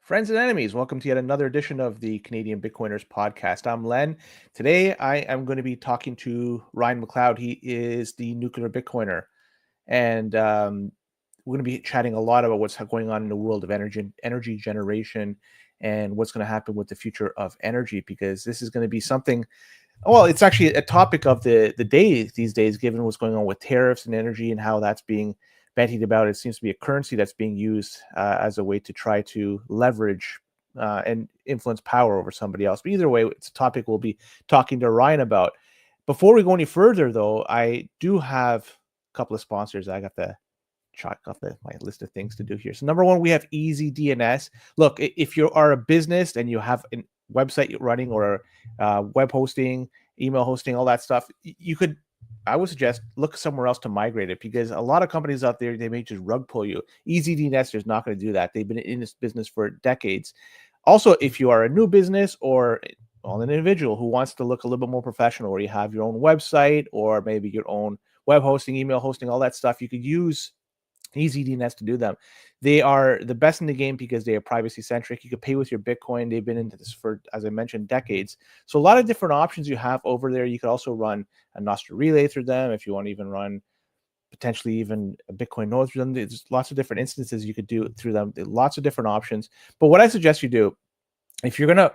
Friends and enemies, welcome to yet another edition of the Canadian Bitcoiners podcast. I'm Len. Today, I am going to be talking to Ryan McLeod. He is the nuclear Bitcoiner, and we're going to be chatting a lot about what's going on in the world of energy generation, and what's going to happen with the future of energy. Because this is going to be something. Well, it's actually a topic of the day these days, given what's going on with tariffs and energy and how that's being bantied about. It seems to be a currency that's being used as a way to try to leverage and influence power over somebody else. But either way, it's a topic we'll be talking to Ryan about. Before we go any further, though, I do have a couple of sponsors. I got the chalk off my list of things to do here. So number one, we have Easy DNS. Look, if you are a business and you have a website running or web hosting, email hosting, all that stuff, I would suggest look somewhere else to migrate it, because a lot of companies out there, they may just rug pull you. Easy DNS is not going to do that. They've been in this business for decades. Also, if you are a new business or an individual who wants to look a little bit more professional, or you have your own website or maybe your own web hosting, email hosting, all that stuff, you could use Easy DNS to do them. They are the best in the game because they are privacy centric. You can pay with your Bitcoin. They've been into this for, as I mentioned, decades. So a lot of different options you have over there. You could also run a Nostr relay through them if you want to even run potentially even a Bitcoin node through them. There's lots of different instances you could do through them. Lots of different options. But what I suggest you do, if you're going to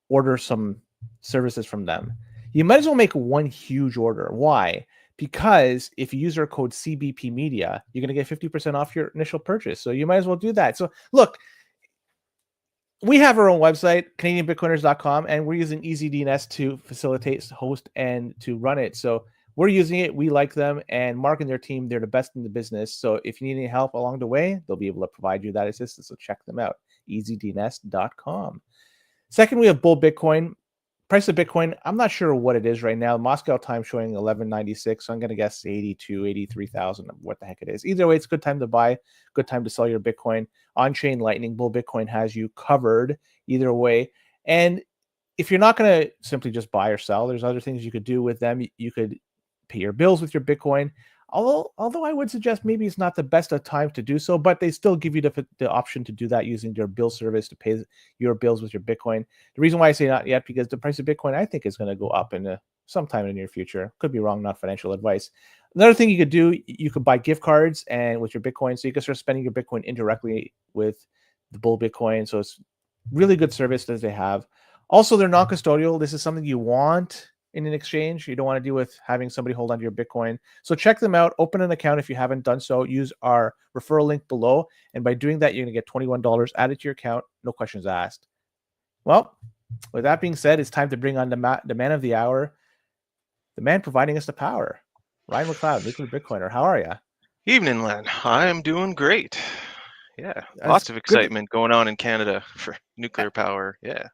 order some services from them, you might as well make one huge order. Why? Because if you use our code CBP Media, you're going to get 50% off your initial purchase. So you might as well do that. So look, we have our own website, CanadianBitcoiners.com, and we're using EasyDNS to facilitate, host, and to run it. So we're using it. We like them, and Mark and their team, they're the best in the business. So if you need any help along the way, they'll be able to provide you that assistance. So check them out, EasyDNS.com. Second, we have Bull Bitcoin. Price of Bitcoin, I'm not sure what it is right now. Moscow time showing 1196, so I'm going to guess 82, 83,000, what the heck it is. Either way, it's a good time to buy, good time to sell your Bitcoin. On-chain Lightning, Bull Bitcoin has you covered either way. And if you're not going to simply just buy or sell, there's other things you could do with them. You could pay your bills with your Bitcoin. Although I would suggest maybe it's not the best of times to do so, but they still give you the option to do that using their bill service to pay your bills with your Bitcoin. The reason why I say not yet, because the price of Bitcoin, I think, is going to go up in sometime in the near future. Could be wrong, not financial advice. Another thing you could do, you could buy gift cards and with your Bitcoin, so you can start spending your Bitcoin indirectly with the Bull Bitcoin. So it's really good service that they have. Also, they're non-custodial. This is something you want in an exchange. You don't want to deal with having somebody hold on to your Bitcoin. So check them out. Open an account if you haven't done so. Use our referral link below. And by doing that, you're going to get $21 added to your account. No questions asked. Well, with that being said, it's time to bring on the man of the hour, the man providing us the power, Ryan McLeod, Nuclear Bitcoiner. How are you? Evening, Len. I am doing great. Yeah, That's lots of good. excitement going on in Canada for nuclear power. Yeah.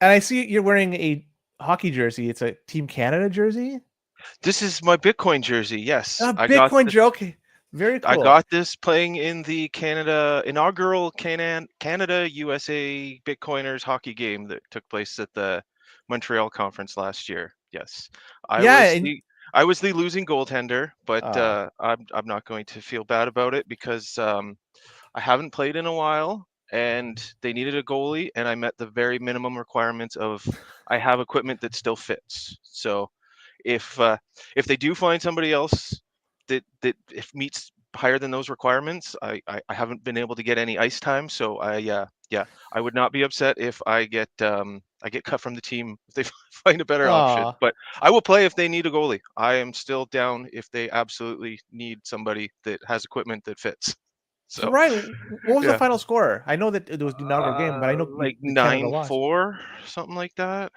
And I see you're wearing a hockey jersey. It's a Team Canada jersey. This is my Bitcoin jersey. Yes, A Bitcoin joke. Very I cool. got this playing in the inaugural Canada USA Bitcoiners hockey game that took place at the Montreal conference last year. Yes, I Yeah. was And, the I was the losing goaltender, but I'm not going to feel bad about it because I haven't played in a while, and they needed a goalie, and I met the very minimum requirements of I have equipment that still fits. So if they do find somebody else that if meets higher than those requirements, I haven't been able to get any ice time. So I would not be upset if I get cut from the team if they find a better option. But I will play if they need a goalie. I am still down if they absolutely need somebody that has equipment that fits. So So Ryan, what was the yeah, final score? I know that it was the inaugural game, but I know like the Canada nine lost, four, something like that.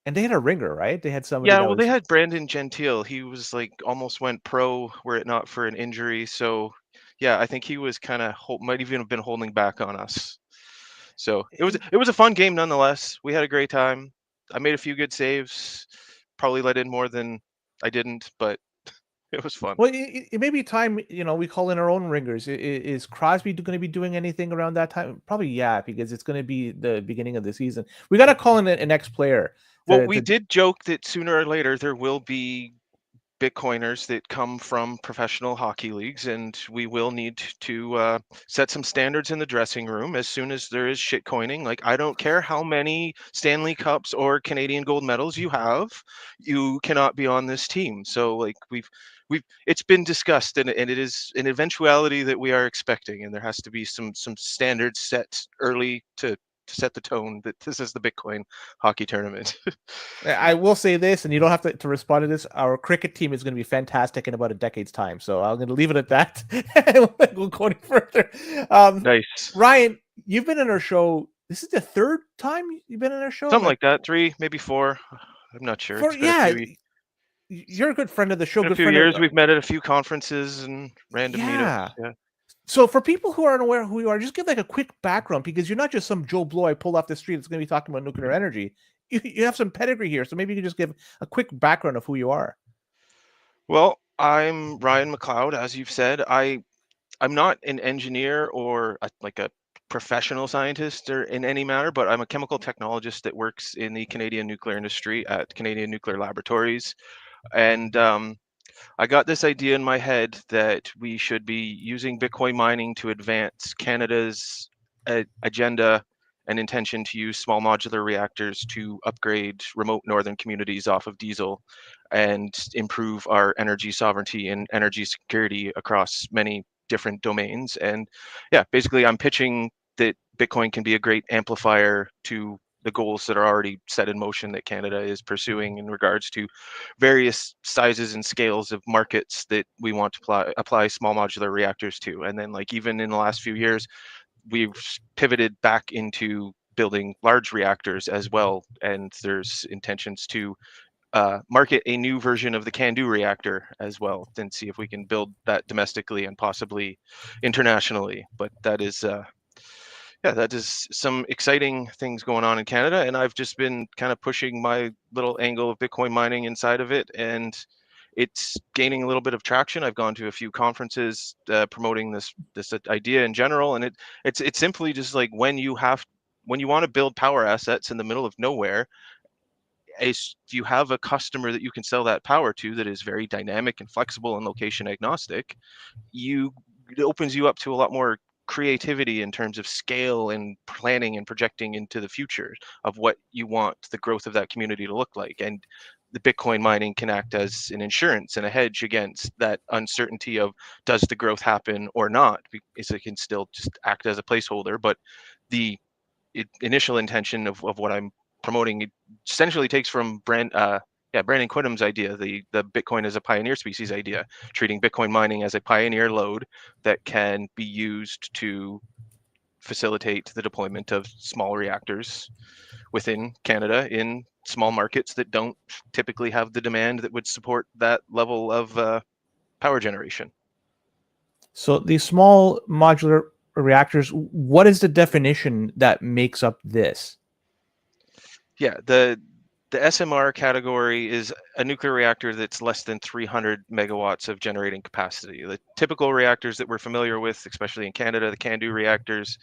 and they had a ringer, right? They had somebody Yeah, that well, they was. had Brandon Gentile. He was like almost went pro were it not for an injury. So, yeah, I think he was kind of might even have been holding back on us. So it was a fun game nonetheless. We had a great time. I made a few good saves. Probably let in more than I didn't, but it was fun. Well, it may be time. We call in our own ringers. Is Crosby going to be doing anything around that time? Probably, yeah, because it's going to be the beginning of the season. We got to call in an ex-player Well, to, we to did joke that sooner or later there will be Bitcoiners that come from professional hockey leagues, and we will need to set some standards in the dressing room as soon as there is shitcoining. Like, I don't care how many Stanley Cups or Canadian gold medals you have, you cannot be on this team. So, like, we've it's been discussed, and it is an eventuality that we are expecting, and there has to be some standards set early to set the tone that this is the Bitcoin hockey tournament. I will say this, and you don't have to respond to this. Our cricket team is going to be fantastic in about a decade's time. So I'm going to leave it at that. We'll go any further. Um, Nice. Ryan, you've been in our show. This is the third time you've been in our show. Something like that, 3, maybe 4. I'm not sure. For It's been a yeah, few you're a good friend of the show. been a Good few friend of years. We've met at a few conferences and random yeah. meetups. Yeah. So for people who aren't aware who you are, just give like a quick background because you're not just some Joe Blow I pulled off the street that's going to be talking about nuclear energy. You have some pedigree here, so maybe you can just give a quick background of who you are. Well, I'm Ryan McLeod, as you've said. I'm not an engineer or like a professional scientist or in any manner, but I'm a chemical technologist that works in the Canadian nuclear industry at Canadian Nuclear Laboratories. And I got this idea in my head that we should be using Bitcoin mining to advance Canada's agenda and intention to use small modular reactors to upgrade remote northern communities off of diesel and improve our energy sovereignty and energy security across many different domains. And yeah, basically, I'm pitching that Bitcoin can be a great amplifier to the goals that are already set in motion that Canada is pursuing in regards to various sizes and scales of markets that we want to apply small modular reactors to. And then, like, even in the last few years, we've pivoted back into building large reactors as well. And there's intentions to market a new version of the can-do reactor as well, and see if we can build that domestically and possibly internationally. But that is yeah, that is some exciting things going on in Canada, and I've just been kind of pushing my little angle of Bitcoin mining inside of it, and it's gaining a little bit of traction. I've gone to a few conferences promoting this idea in general, and it's simply just like when you want to build power assets in the middle of nowhere, you have a customer that you can sell that power to that is very dynamic and flexible and location agnostic. It opens you up to a lot more creativity in terms of scale and planning and projecting into the future of what you want the growth of that community to look like. And the Bitcoin mining can act as an insurance and a hedge against that uncertainty of does the growth happen or not, because it can still just act as a placeholder. But the initial intention of what I'm promoting, it essentially takes from Brandon Quittam's idea, the Bitcoin as a pioneer species idea, treating Bitcoin mining as a pioneer load that can be used to facilitate the deployment of small reactors within Canada in small markets that don't typically have the demand that would support that level of power generation. So these small modular reactors, what is the definition that makes up this? Yeah, the SMR category is a nuclear reactor that's less than 300 megawatts of generating capacity. The typical reactors that we're familiar with, especially in Canada, the CANDU reactors,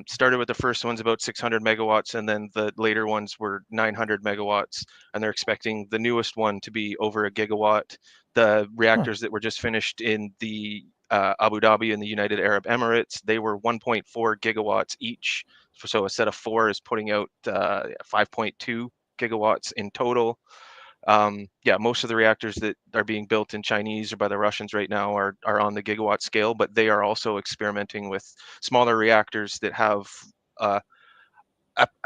started with the first ones about 600 megawatts, and then the later ones were 900 megawatts, and they're expecting the newest one to be over a gigawatt. The Huh. reactors that were just finished in the Abu Dhabi and the United Arab Emirates, they were 1.4 gigawatts each. So a set of 4 is putting out 5.2 gigawatts in total. Yeah, most of the reactors that are being built in Chinese or by the Russians right now are on the gigawatt scale, but they are also experimenting with smaller reactors that have uh,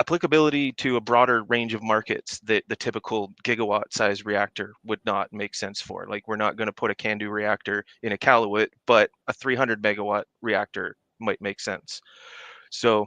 applicability to a broader range of markets that the typical gigawatt size reactor would not make sense for. Like, we're not going to put a CANDU reactor in a Iqaluit, but a 300 megawatt reactor might make sense. So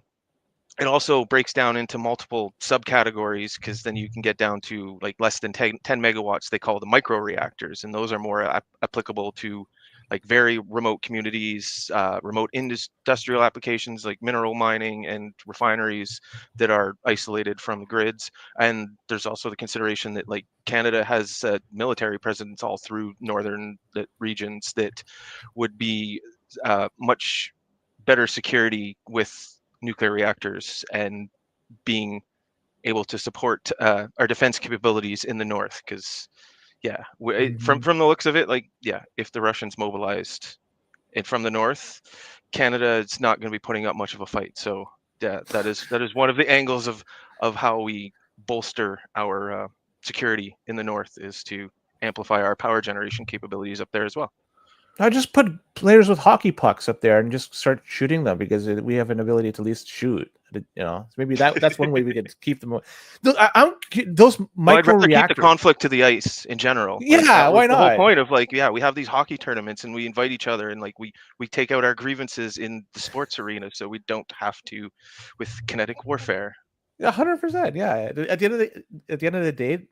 it also breaks down into multiple subcategories, because then you can get down to like less than 10 megawatts. They call the micro reactors, and those are more applicable to like very remote communities, remote industrial applications like mineral mining and refineries that are isolated from the grids. And there's also the consideration that like Canada has military presence all through northern regions that would be much better security with nuclear reactors and being able to support our defense capabilities in the north. Because Yeah, Mhm. from the looks of it, like, yeah, if the Russians mobilized and from the north, Canada is not going to be putting up much of a fight. So yeah, that is one of the angles of how we bolster our security in the north, is to amplify our power generation capabilities up there as well. I just put players with hockey pucks up there and just start shooting them because we have an ability to at least shoot. So maybe that's one way we could keep them. Those Well, I'd micro rather keep the reactors. conflict to the ice in general. Like, Yeah, that was why the whole not? point of, like, yeah, we have these hockey tournaments and we invite each other, and like we take out our grievances in the sports arena so we don't have to with kinetic warfare. 100%. Yeah. At the end of the day,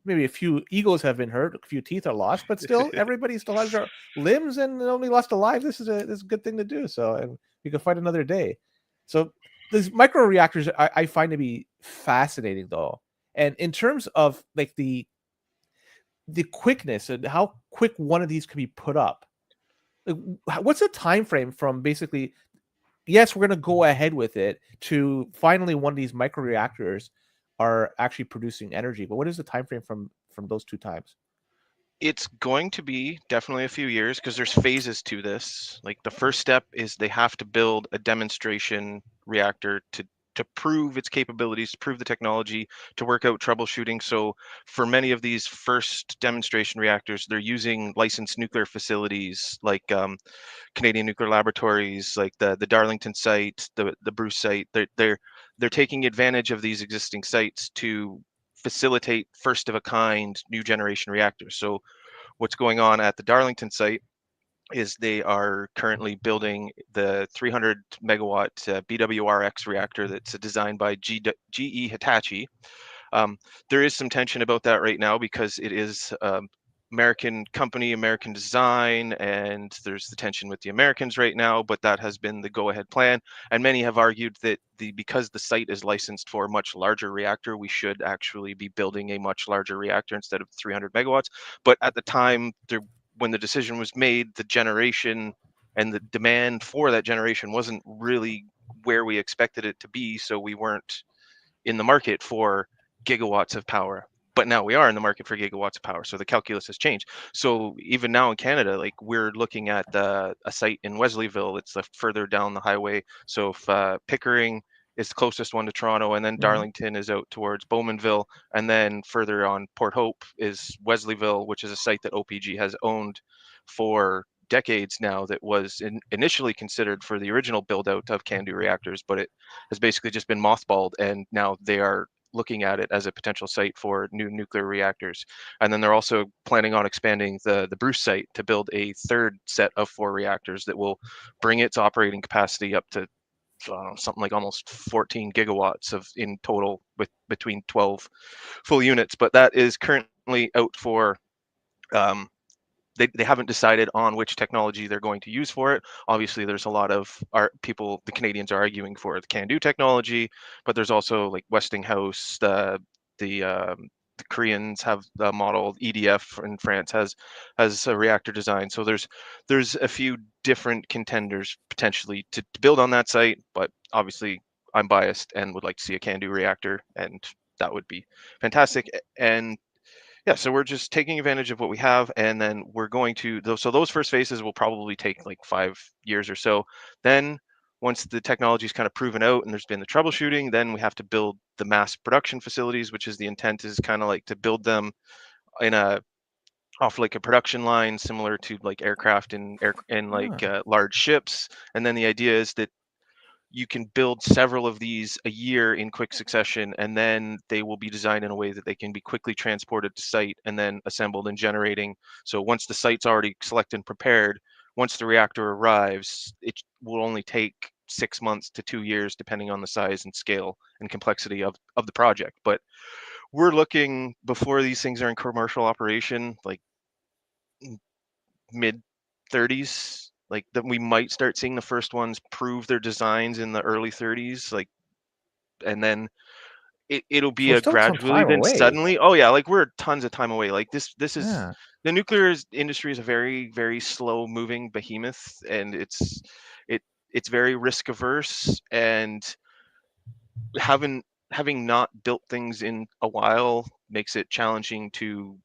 maybe a few egos have been hurt, a few teeth are lost, but still, everybody still has their limbs and only lost alive. This is a good thing to do. So, and we can fight another day. So, these micro reactors I find to be fascinating, though. And in terms of like the quickness and how quick one of these can be put up, like, what's the time frame from basically yes, we're going to go ahead with it to finally one of these micro reactors are actually producing energy. But what is the time frame from those two times? It's going to be definitely a few years because there's phases to this. Like, the first step is they have to build a demonstration reactor to prove its capabilities, to prove the technology, to work out troubleshooting. So for many of these first demonstration reactors, they're using licensed nuclear facilities like Canadian nuclear laboratories, like the Darlington site, the Bruce site. They're taking advantage of these existing sites to facilitate first of a kind new generation reactors. So what's going on at the Darlington site is they are currently building the 300 megawatt BWRX reactor that's designed by GE Hitachi. um, there is some tension about that right now because it is American company, American design, and there's the tension with the Americans right now. But that has been the go-ahead plan, and many have argued that because the site is licensed for a much larger reactor, we should actually be building a much larger reactor instead of 300 megawatts. But at the time, when the decision was made, the generation and the demand for that generation wasn't really where we expected it to be, so we weren't in the market for gigawatts of power. But now we are in the market for gigawatts of power, so the calculus has changed. So even now in Canada, like, we're looking at a site in Wesleyville. It's further down the highway. So if Pickering is the closest one to Toronto, and then Mhm. Darlington is out towards Bowmanville, and then further on Port Hope is Wesleyville, which is a site that OPG has owned for decades now, that was initially considered for the original build out of CANDU reactors, but it has basically just been mothballed, and now they are looking at it as a potential site for new nuclear reactors. And then they're also planning on expanding the Bruce site to build a third set of 4 reactors that will bring its operating capacity up to something like almost 14 gigawatts of in total, with between 12 full units. But that is currently out for um, they haven't decided on which technology they're going to use for it. Obviously, there's a lot of people, the Canadians are arguing for the CANDU technology, but there's also like Westinghouse, the the Koreans have the model. EDF in France has a reactor design. So there's a few different contenders potentially to build on that site, but obviously I'm biased and would like to see a CANDU reactor, and that would be fantastic. And yeah, so we're just taking advantage of what we have, and then we're going to so those first phases will probably take like 5 years or so. Then once the technology is kind of proven out and there's been the troubleshooting, then we have to build the mass production facilities, which is the intent, is kind of like to build them in a off like a production line, similar to like aircraft and like Ah. large ships. And then the idea is that you can build several of these a year in quick succession, and then they will be designed in a way that they can be quickly transported to site and then assembled and generating. So once the site's already selected and prepared, once the reactor arrives, it will only take 6 months to 2 years, depending on the size and scale and complexity of the project. But we're looking, before these things are in commercial operation, like mid 30s, like that we might start seeing the first ones prove their designs in the early 30s, like, and then it'll be So a still some gradually, time then away. suddenly, oh yeah, like, we're tons of time away. Like, this is Yeah. the nuclear industry is a very, very slow moving behemoth, and it it's very risk averse, and having not built things in a while makes it challenging to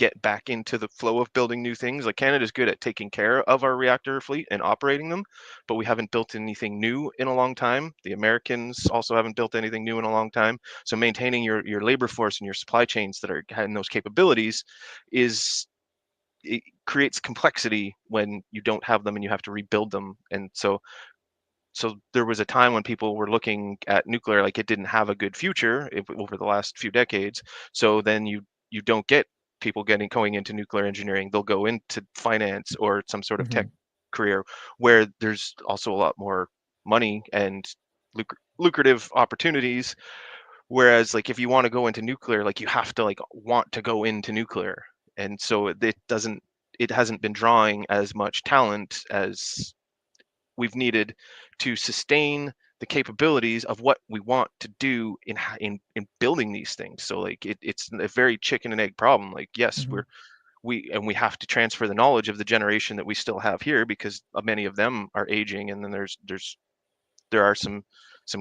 get back into the flow of building new things. Like Canada's good at taking care of our reactor fleet and operating them, but we haven't built anything new in a long time. The Americans also haven't built anything new in a long time. So maintaining your labor force and your supply chains that are having those capabilities is it creates complexity when you don't have them and you have to rebuild them. And so there was a time when people were looking at nuclear like it didn't have a good future over the last few decades. So then you don't get people going into nuclear engineering. They'll go into finance or some sort of tech Hmm. career where there's also a lot more money and lucrative opportunities. Whereas like if you want to go into nuclear, like you have to like want to go into nuclear. And so it hasn't been drawing as much talent as we've needed to sustain the capabilities of what we want to do in building these things. So like it's a very chicken and egg problem. Like yes, Hmm. we have to transfer the knowledge of the generation that we still have here because many of them are aging, and then there are some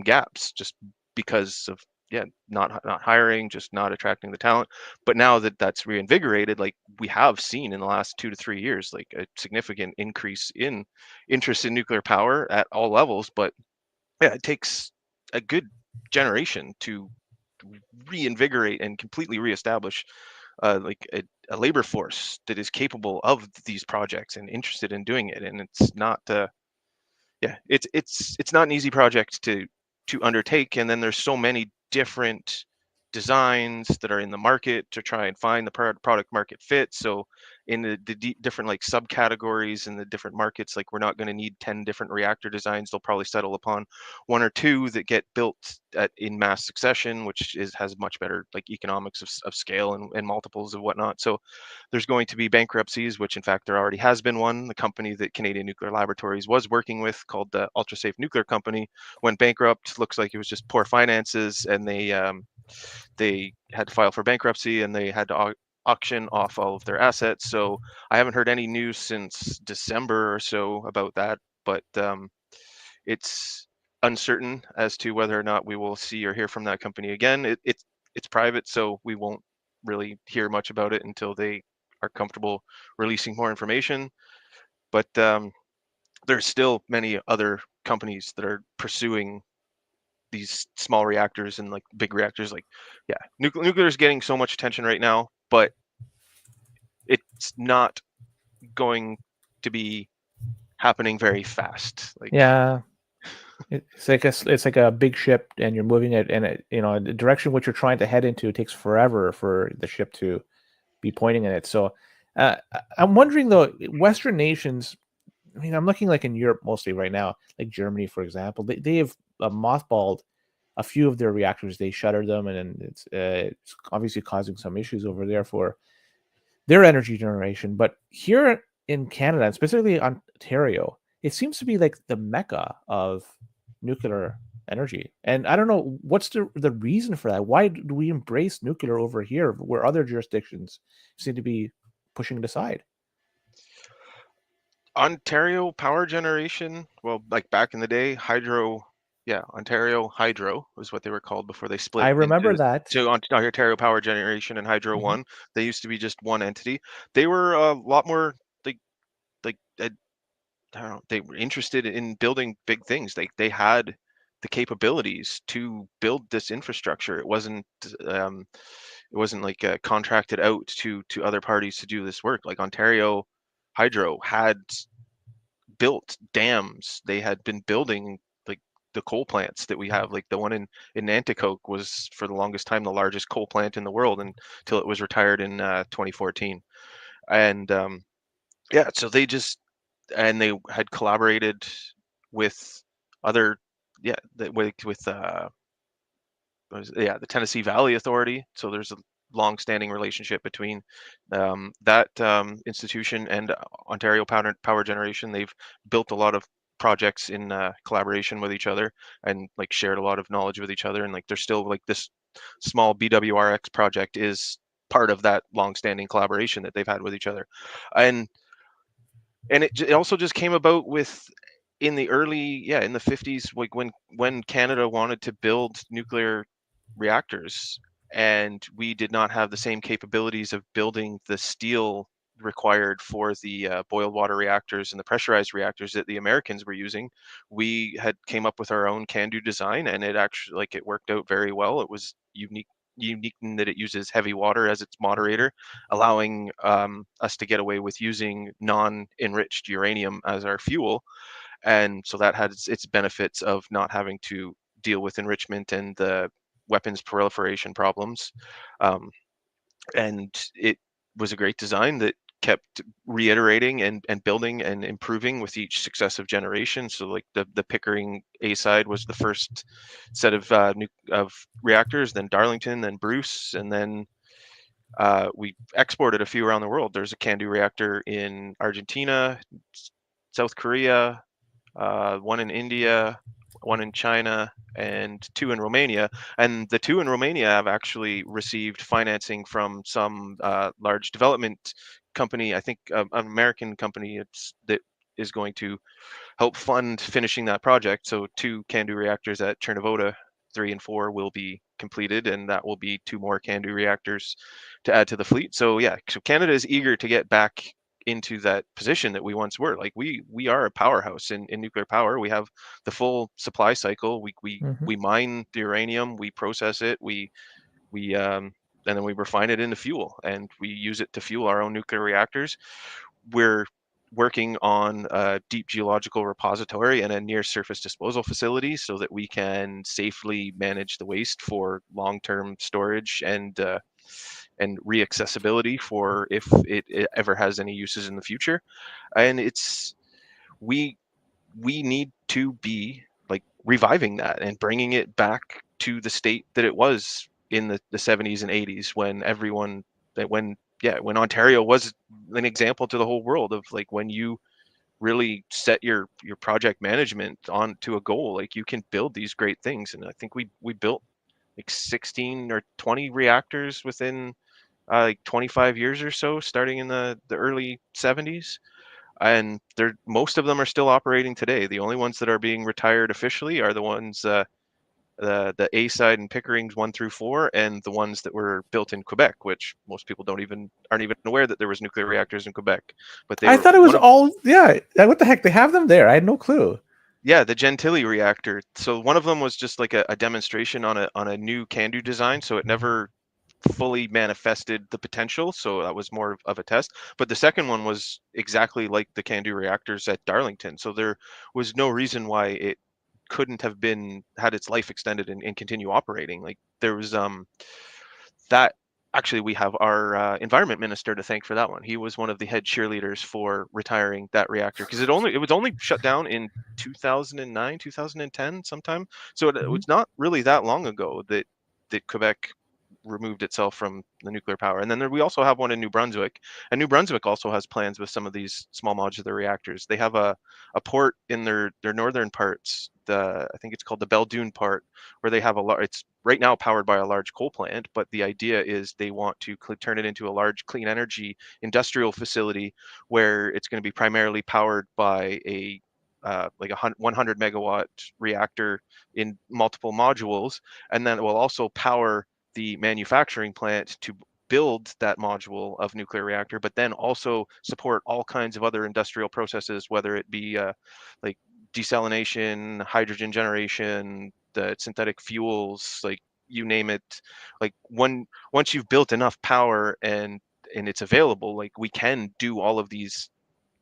gaps just because of yeah not hiring, just not attracting the talent. But now that that's reinvigorated, like we have seen in the last 2 to 3 years like a significant increase in interest in nuclear power at all levels. But yeah, it takes a good generation to reinvigorate and completely reestablish like a labor force that is capable of these projects and interested in doing it. And it's not yeah, it's not an easy project to undertake. And then there's so many different designs that are in the market to try and find the product market fit. So in the different like subcategories in the different markets, like we're not going to need 10 different reactor designs. They'll probably settle upon one or two that get built in mass succession, which has much better like economics of scale and multiples and whatnot. So there's going to be bankruptcies, which in fact there already has been one. The company that Canadian Nuclear Laboratories was working with, called the Ultra Safe Nuclear Company, went bankrupt. Looks like it was just poor finances, and they had to file for bankruptcy, and they had to auction off all of their assets. So I haven't heard any news since December or so about that, but it's uncertain as to whether or not we will see or hear from that company again. It's private, so we won't really hear much about it until they are comfortable releasing more information. But there's still many other companies that are pursuing these small reactors and like big reactors. Like, yeah, nuclear is getting so much attention right now, but it's not going to be happening very fast. Like, Yeah, it's like a big ship, and you're moving it, and the direction which you're trying to head into, it takes forever for the ship to be pointing in it. So I'm wondering though, Western nations. I mean, I'm looking like in Europe mostly right now, like Germany, for example. They have mothballed a few of their reactors. They shuttered them, and then it's obviously causing some issues over there for their energy generation. But here in Canada, and specifically Ontario, it seems to be like the mecca of nuclear energy. And I don't know what's the reason for that. Why do we embrace nuclear over here where other jurisdictions seem to be pushing it aside? Ontario power generation, well, like back in the day, hydro, yeah, Ontario Hydro was what they were called before they I split remember into that. Ontario Power Generation and Hydro Hmm. One. They used to be just one entity. They were a lot more like I don't know, they were interested in building big things. They had the capabilities to build this infrastructure. Um, it wasn't like contracted out to other parties to do this work. Like Ontario Hydro had built dams. They had been building like the coal plants that we have. Like the one in Nanticoke was for the longest time the largest coal plant in the world until it was retired in 2014. And yeah, so they had collaborated with other yeah with the Tennessee Valley Authority. So there's a long-standing relationship between that institution and Ontario Power Generation. They've built a lot of projects in collaboration with each other and like shared a lot of knowledge with each other. And like there's still like this small BWRX project is part of that long-standing collaboration that they've had with each other. And it also just came about with in the early in the 50s, like when Canada wanted to build nuclear reactors, and we did not have the same capabilities of building the steel required for the boiled water reactors and the pressurized reactors that the Americans were using. We had came up with our own can-do design, and it actually, like, it worked out very well. It was unique in that it uses heavy water as its moderator, allowing us to get away with using non-enriched uranium as our fuel. And so that had its benefits of not having to deal with enrichment and the weapons proliferation problems. Um, and it was a great design that kept reiterating and building and improving with each successive generation. So like the Pickering A side was the first set of of reactors, then Darlington, then Bruce, and then we exported a few around the world. There's a CANDU reactor in Argentina, South Korea, one in India, one in China, and two in Romania. And the two in Romania have actually received financing from some large development company. I think an American company that is going to help fund finishing that project. So two CANDU reactors at Chernivtsi 3 and 4 will be completed, and that will be two more CANDU reactors to add to the fleet. So yeah, so Canada is eager to get back into that position that we once were. Like we are a powerhouse in nuclear power. We have the full supply cycle. We mine the uranium, we process it, we and then we refine it into fuel, and we use it to fuel our own nuclear reactors. We're working on a deep geological repository and a near surface disposal facility so that we can safely manage the waste for long-term storage and reaccessibility for if it ever has any uses in the future. And it's we we need to be like reviving that and bringing it back to the state that it was in the 70s and 80s, when everyone that when yeah when Ontario was an example to the whole world of like when you really set your project management on to a goal, like you can build these great things. And I think we built like 16 or 20 reactors within like 25 years or so, starting in the early 70s, and they're most of them are still operating today. The only ones that are being retired officially are the ones the A side and Pickering's 1 through 4, and the ones that were built in Quebec, which most people aren't even aware that there was nuclear reactors in Quebec. But they I were thought it was one of all, yeah. What the heck? They have them there. I had no clue. yeah, the Gentilly reactor. So one of them was just like a demonstration on a new CANDU design, so it never fully manifested the potential, so that was more of a test. But the second one was exactly like the CANDU reactors at Darlington, so there was no reason why it couldn't have been had its life extended and continue operating. Like there was that actually we have our environment minister to thank for that one. He was one of the head cheerleaders for retiring that reactor, because it was only shut down in 2009 2010 sometime. So it Mhm. was not really that long ago that Quebec removed itself from the nuclear power. And then we also have one in New Brunswick, and New Brunswick also has plans with some of these small modular reactors. They have a port in their northern parts, I think it's called the Belledune part, where they have it's right now powered by a large coal plant, but the idea is they want to turn it into a large clean energy industrial facility where it's going to be primarily powered by a like a 100 megawatt reactor in multiple modules, and then it will also power the manufacturing plant to build that module of nuclear reactor, but then also support all kinds of other industrial processes, whether it be like desalination, hydrogen generation, the synthetic fuels, like you name it. Like once you've built enough power and it's available, like we can do all of these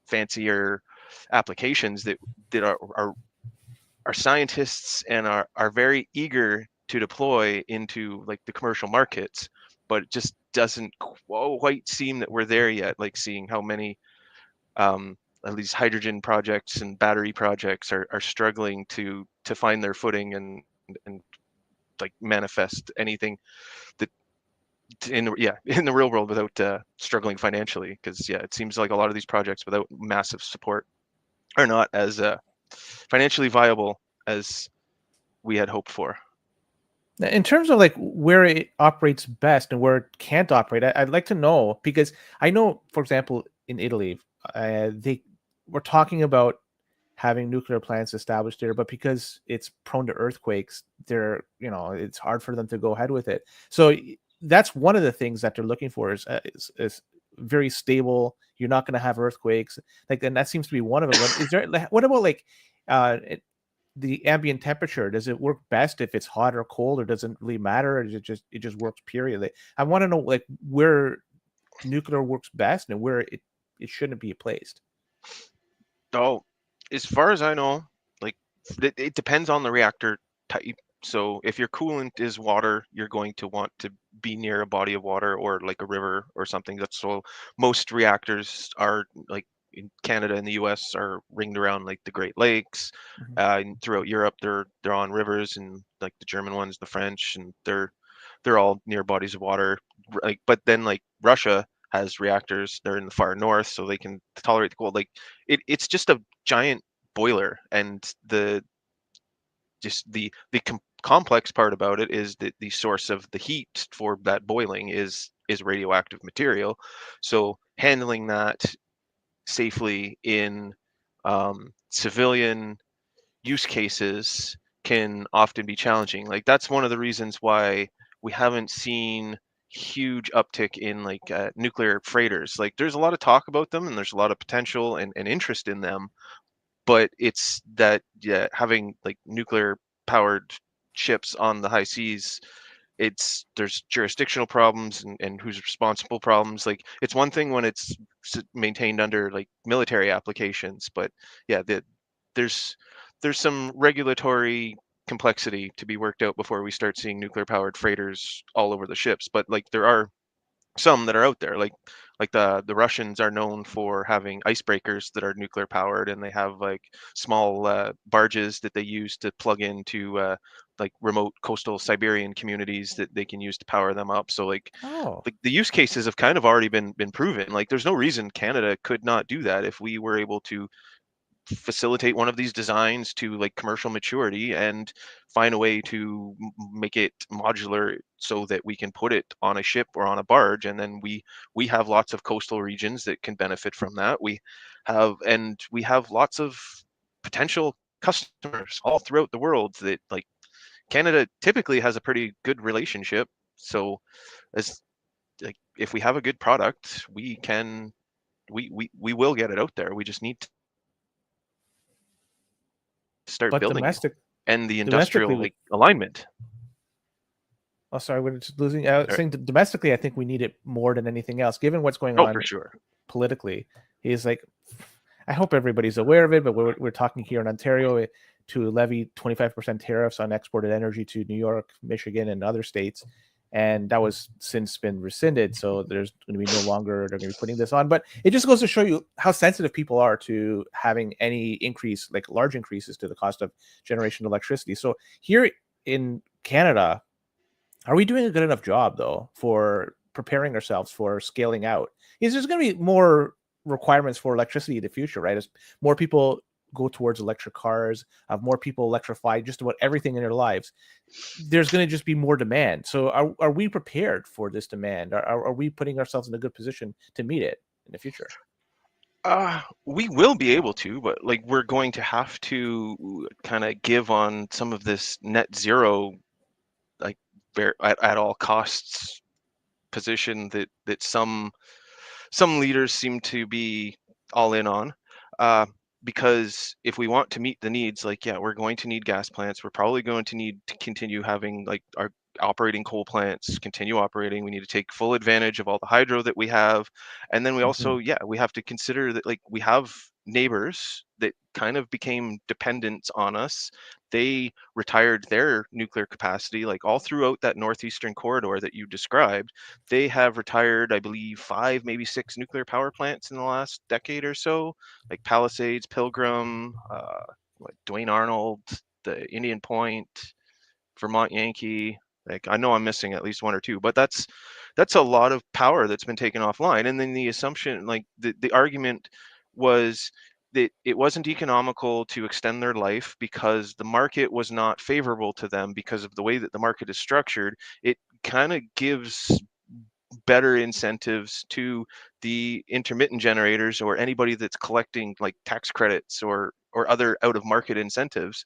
fancier applications that are scientists and are very eager to deploy into like the commercial markets, but it just doesn't quite seem that we're there yet. Like seeing how many um, at least hydrogen projects and battery projects are struggling to find their footing and like manifest anything that in the real world without struggling financially. Because yeah, it seems like a lot of these projects without massive support are not as financially viable as we had hoped for. In terms of like where it operates best and where it can't operate, I'd like to know, because I know, for example, in Italy, they were talking about having nuclear plants established there, but because it's prone to earthquakes, they're, it's hard for them to go ahead with it. So that's one of the things that they're looking for is very stable. You're not going to have earthquakes, like, and that seems to be one of it. What about like the ambient temperature? Does it work best if it's hot or cold, or doesn't really matter? Or is it just works, period? Like, I want to know, like, where nuclear works best and where it shouldn't be placed. Oh, as far as I know, like it depends on the reactor type. So if your coolant is water, you're going to want to be near a body of water or like a river or something. That's so most reactors are like in Canada and the US are ringed around like the Great Lakes. Mhm. And throughout Europe, they're on rivers, and like the German ones, the French, and they're all near bodies of water. Like, but then like Russia has reactors. They're in the far north, so they can tolerate the cold. Like it's just a giant boiler, and the complex part about it is that the source of the heat for that boiling is radioactive material. So handling that safely in civilian use cases can often be challenging. Like that's one of the reasons why we haven't seen huge uptick in like nuclear freighters. Like there's a lot of talk about them, and there's a lot of potential and interest in them, but it's that, yeah, having like nuclear powered ships on the high seas, there's jurisdictional problems and who's responsible problems. Like it's one thing when it's maintained under like military applications, but yeah, there's there's some regulatory complexity to be worked out before we start seeing nuclear powered freighters all over the ships. But like there are some that are out there, like the Russians are known for having icebreakers that are nuclear powered, and they have like small barges that they use to plug into like remote coastal Siberian communities that they can use to power them up. So like Oh, the use cases have kind of already been proven. Like there's no reason Canada could not do that if we were able to facilitate one of these designs to like commercial maturity and find a way to make it modular so that we can put it on a ship or on a barge, and then we have lots of coastal regions that can benefit from that. We have lots of potential customers all throughout the world that like Canada typically has a pretty good relationship. So as like if we have a good product, we will get it out there. We just need to start but building it and the domestically, industrial like alignment. oh, sorry, we're just losing. Right. Saying domestically, I think we need it more than anything else, given what's going Oh, for on sure. politically. He's like, I hope everybody's aware of it, but we're talking here in Ontario to levy 25% tariffs on exported energy to New York, Michigan, and other states. And that was since been rescinded. So there's going to be no longer, they're going to be putting this on. But it just goes to show you how sensitive people are to having any increase, like large increases to the cost of generation electricity. So here in Canada, are we doing a good enough job though for preparing ourselves for scaling out? Because there's going to be more requirements for electricity in the future, right? As more people go towards electric cars, more people electrify just about everything in their lives, there's going to just be more demand. So are we prepared for this demand? Are we putting ourselves in a good position to meet it in the future? We will be able to, but like we're going to have to kind of give on some of this net zero, like at all costs position that some leaders seem to be all in on. Uh, because if we want to meet the needs, like, yeah, we're going to need gas plants. We're probably going to need to continue having like our operating coal plants continue operating. We need to take full advantage of all the hydro that we have. And then we Mm-hmm. also, yeah, we have to consider that like we have neighbors that kind of became dependent on us. They retired their nuclear capacity, like all throughout that northeastern corridor that you described. They have retired, I believe, 5, maybe 6 nuclear power plants in the last decade or so, like Palisades, Pilgrim, Dwayne Arnold, the Indian Point, Vermont Yankee. Like I know I'm missing at least one or two, but that's a lot of power that's been taken offline. And then the assumption, like the argument was that it wasn't economical to extend their life because the market was not favorable to them because of the way that the market is structured. It kind of gives better incentives to the intermittent generators or anybody that's collecting like tax credits or or other out of market incentives,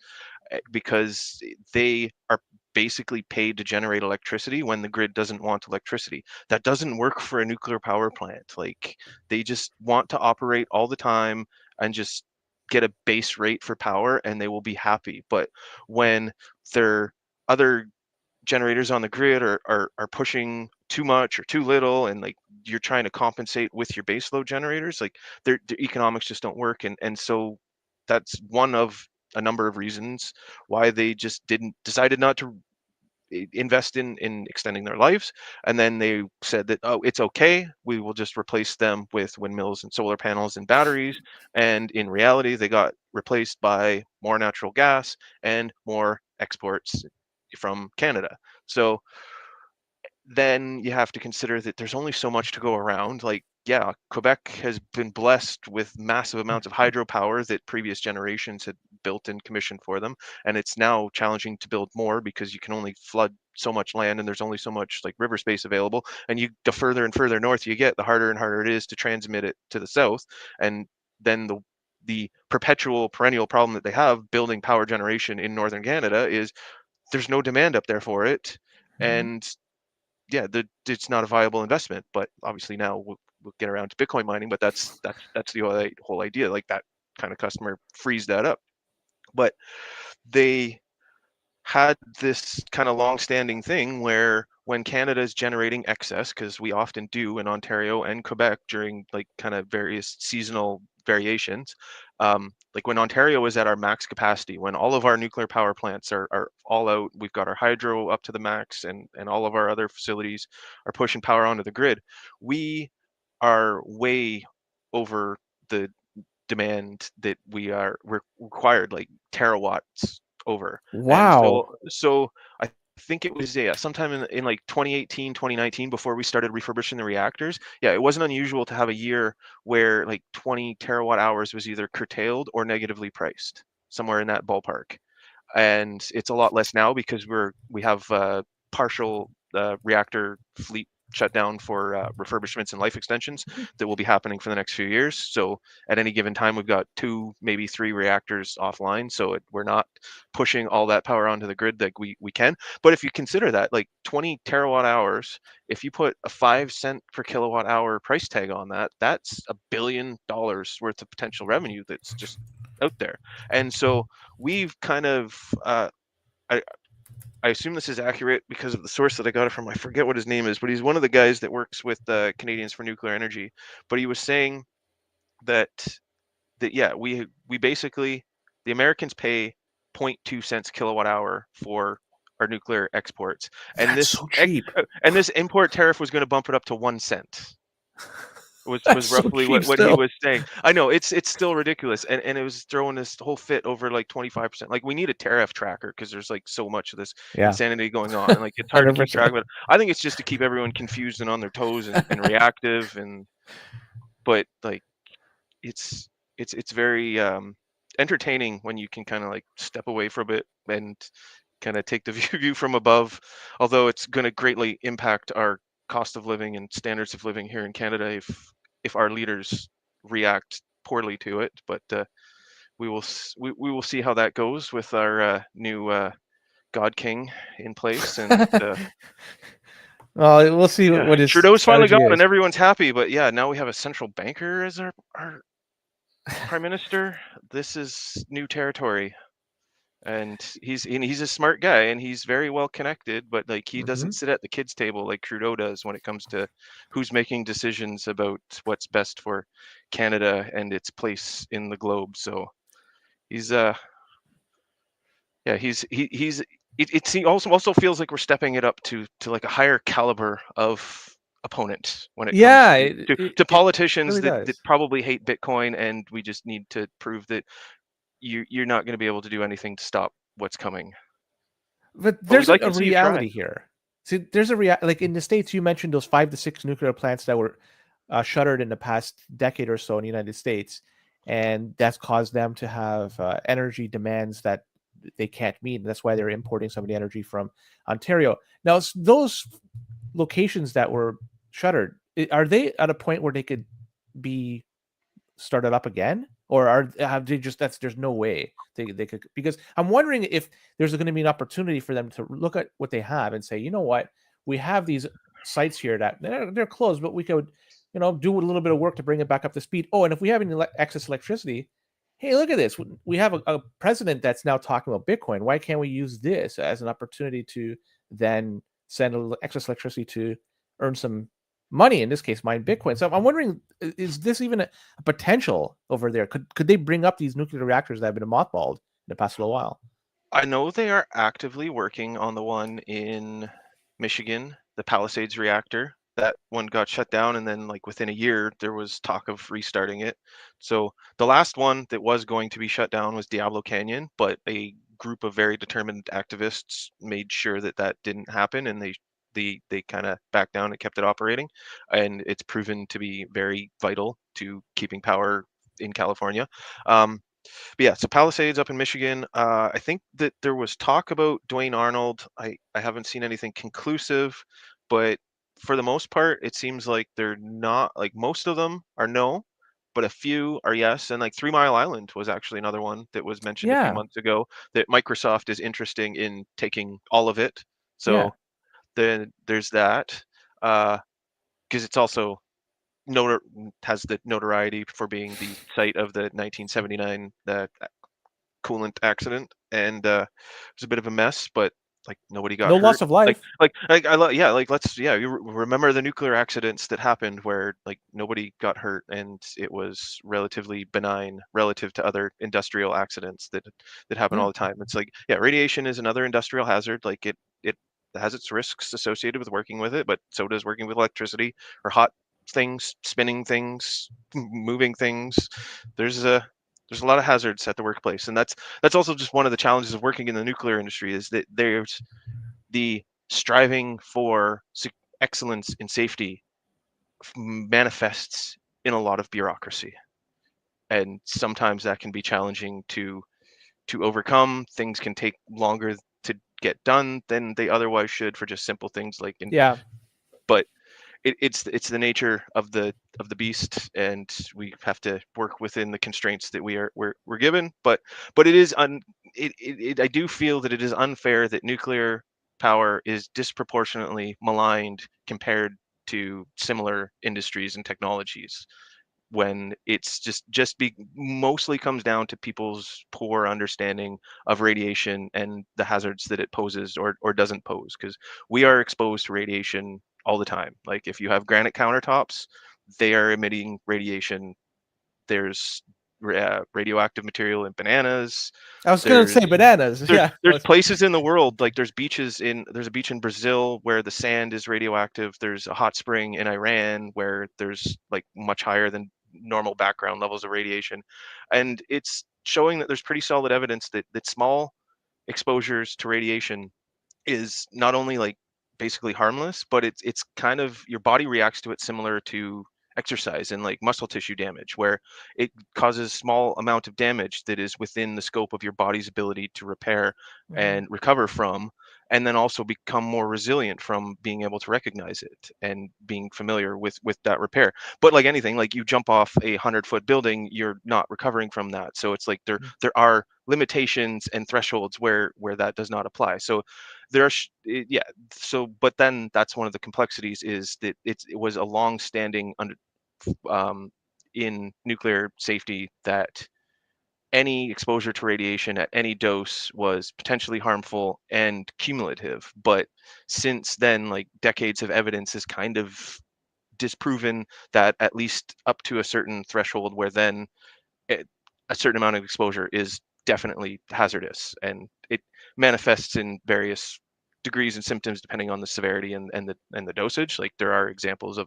because they are basically paid to generate electricity when the grid doesn't want electricity. That doesn't work for a nuclear power plant. Like, they just want to operate all the time and just get a base rate for power, and they will be happy. But when their other generators on the grid are pushing too much or too little, and like you're trying to compensate with your baseload generators, like their economics just don't work. And so that's one of a number of reasons why they just didn't decided not to invest in extending their lives. And then they said that, oh, it's okay, we will just replace them with windmills and solar panels and batteries. And in reality, they got replaced by more natural gas and more exports from Canada. So then you have to consider that there's only so much to go around. Like, yeah, Quebec has been blessed with massive amounts of hydropower that previous generations had built and commissioned for them. And it's now challenging to build more because you can only flood so much land, and there's only so much like river space available. And the further and further north you get, the harder and harder it is to transmit it to the south. And then the perpetual perennial problem that they have building power generation in northern Canada is there's no demand up there for it. Mhm. And yeah, it's not a viable investment. But obviously now we'll get around to Bitcoin mining, but that's the whole idea. Like, that kind of customer frees that up. But they had this kind of long-standing thing where when Canada is generating excess, because we often do in Ontario and Quebec during like kind of various seasonal variations, like when Ontario is at our max capacity, when all of our nuclear power plants are all out, we've got our hydro up to the max, and all of our other facilities are pushing power onto the grid, we are way over the demand that we're required, like terawatts over. And Wow. so I think it was, yeah, sometime in like 2018 2019, before we started refurbishing the reactors, yeah, it wasn't unusual to have a year where like 20 terawatt hours was either curtailed or negatively priced, somewhere in that ballpark. And it's a lot less now because we have partial reactor fleet shut down for refurbishments and life extensions that will be happening for the next few years. So at any given time, we've got 2, maybe 3 reactors offline. So we're not pushing all that power onto the grid that we can. But if you consider that, like 20 terawatt hours, if you put a 5 cent per kilowatt hour price tag on that, that's $1 billion worth of potential revenue that's just out there. And so we've kind of I, I assume this is accurate because of the source that I got it from. I forget what his name is, but he's one of the guys that works with Canadians for Nuclear Energy. But he was saying that yeah, we basically, the Americans pay zero point 0.2 cents kilowatt hour for our nuclear exports, and That's so cheap. and this import tariff was going to bump it up to 1 cent. Was That's so roughly cheap what he still. was saying. I know it's still ridiculous, and it was throwing this whole fit over like 25%. Like, we need a tariff tracker because there's like so much of this Yeah. insanity going on, and like it's hard to keep 100%. track of it. I think it's just to keep everyone confused and on their toes and reactive. And but like it's it's very entertaining when you can kind of like step away from it and kind of take the view from above. Although it's going to greatly impact our cost of living and standards of living here in Canada if our leaders react poorly to it. But we will see how that goes with our new God King in place. And Well, we'll see yeah, what his Trudeau's finally strategy gone and is. everyone's happy. But yeah, now we have a central banker as our prime minister. This is new territory. And he's a smart guy and he's very well connected, but like he Hmm. doesn't sit at the kids table like Trudeau does when it comes to who's making decisions about what's best for Canada and its place in the globe. So he's yeah, he's it also feels like we're stepping it up to like a higher caliber of opponent when it comes Yeah, to it politicians really that does. probably hate Bitcoin, and we just need to prove that you're not going to be able to do anything to stop what's coming. But But we'd there's like a to see you try. reality here. See, there's like in the States, you mentioned those 5 to 6 nuclear plants that were shuttered in the past decade or so in the United States, and that's caused them to have energy demands that they can't meet. And that's why they're importing some of the energy from Ontario. Now, those locations that were shuttered, are they at a point where they could be started up again, or have they just there's no way they could, because I'm wondering if there's going to be an opportunity for them to look at what they have and say, you know what, we have these sites here that they're closed, but we could do a little bit of work to bring it back up to speed. Oh, and if we have any excess electricity, hey, look at this, we have a president that's now talking about Bitcoin. Why can't we use this as an opportunity to then send excess electricity to earn some money, in this case mine Bitcoin? So I'm wondering, is this even a potential over there? Could they bring up these nuclear reactors that have been mothballed in the past little while? I know they are actively working on the one in Michigan, the Palisades reactor. That one got shut down, and then like within a year, there was talk of restarting it. So the last one that was going to be shut down was Diablo Canyon, but a group of very determined activists made sure that that didn't happen, and they kind of backed down and kept it operating, and it's proven to be very vital to keeping power in California. Um, but yeah, so Palisades up in Michigan. I think that there was talk about Dwayne Arnold. I haven't seen anything conclusive, but for the most part, it seems like they're not, like most of them are no, but a few are yes. And like 3 Mile Island was actually another one that was mentioned a few Yeah, months ago that Microsoft is interesting in taking all of it. yeah. So then there's that. Because it's also has the notoriety for being the site of the 1979 coolant accident, and it was a bit of a mess, but like nobody got No hurt. loss of life. Like I love, yeah, like let's, yeah, you remember the nuclear accidents that happened where like nobody got hurt and it was relatively benign relative to other industrial accidents that happen Yeah. all the time. It's like, yeah, radiation is another industrial hazard. Like it has its risks associated with working with it, but so does working with electricity or hot things, spinning things, moving things. There's a there's a lot of hazards at the workplace, and that's also just one of the challenges of working in the nuclear industry, is that there's the striving for excellence in safety manifests in a lot of bureaucracy, and sometimes that can be challenging to overcome. Things can take longer to get done than they otherwise should for just simple things like in, Yeah. but it's the nature of the beast, and we have to work within the constraints that we're given. But it is I do feel that it is unfair that nuclear power is disproportionately maligned compared to similar industries and technologies, when it's just be mostly comes down to people's poor understanding of radiation and the hazards that it poses or doesn't pose, because we are exposed to radiation all the time. Like if you have granite countertops, they are emitting radiation. There's radioactive material in bananas. I was gonna say there's bananas. there's Yeah. there's places in the world, like there's a beach in Brazil where the sand is radioactive. There's a hot spring in Iran where there's like much higher than normal background levels of radiation. And it's showing that there's pretty solid evidence that small exposures to radiation is not only like basically harmless, but it's kind of, your body reacts to it similar to exercise and like muscle tissue damage, where it causes small amount of damage that is within the scope of your body's ability to repair Mhm. and recover from, and then also become more resilient from being able to recognize it and being familiar with that repair. But like anything, like you jump off a 100-foot building, you're not recovering from that. So it's like there are limitations and thresholds where that does not apply. So there are yeah, so but then that's one of the complexities, is that it was a long standing under um, in nuclear safety that any exposure to radiation at any dose was potentially harmful and cumulative. But since then, like decades of evidence has kind of disproven that, at least up to a certain threshold, where then it, a certain amount of exposure is definitely hazardous, and it manifests in various degrees and symptoms depending on the severity and the dosage. Like there are examples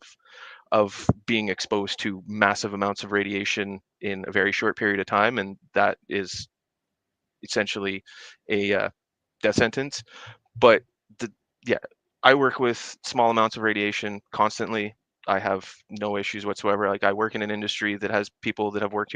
of being exposed to massive amounts of radiation in a very short period of time, and that is essentially a death sentence. But the yeah, I work with small amounts of radiation constantly. I have no issues whatsoever. Like I work in an industry that has people that have worked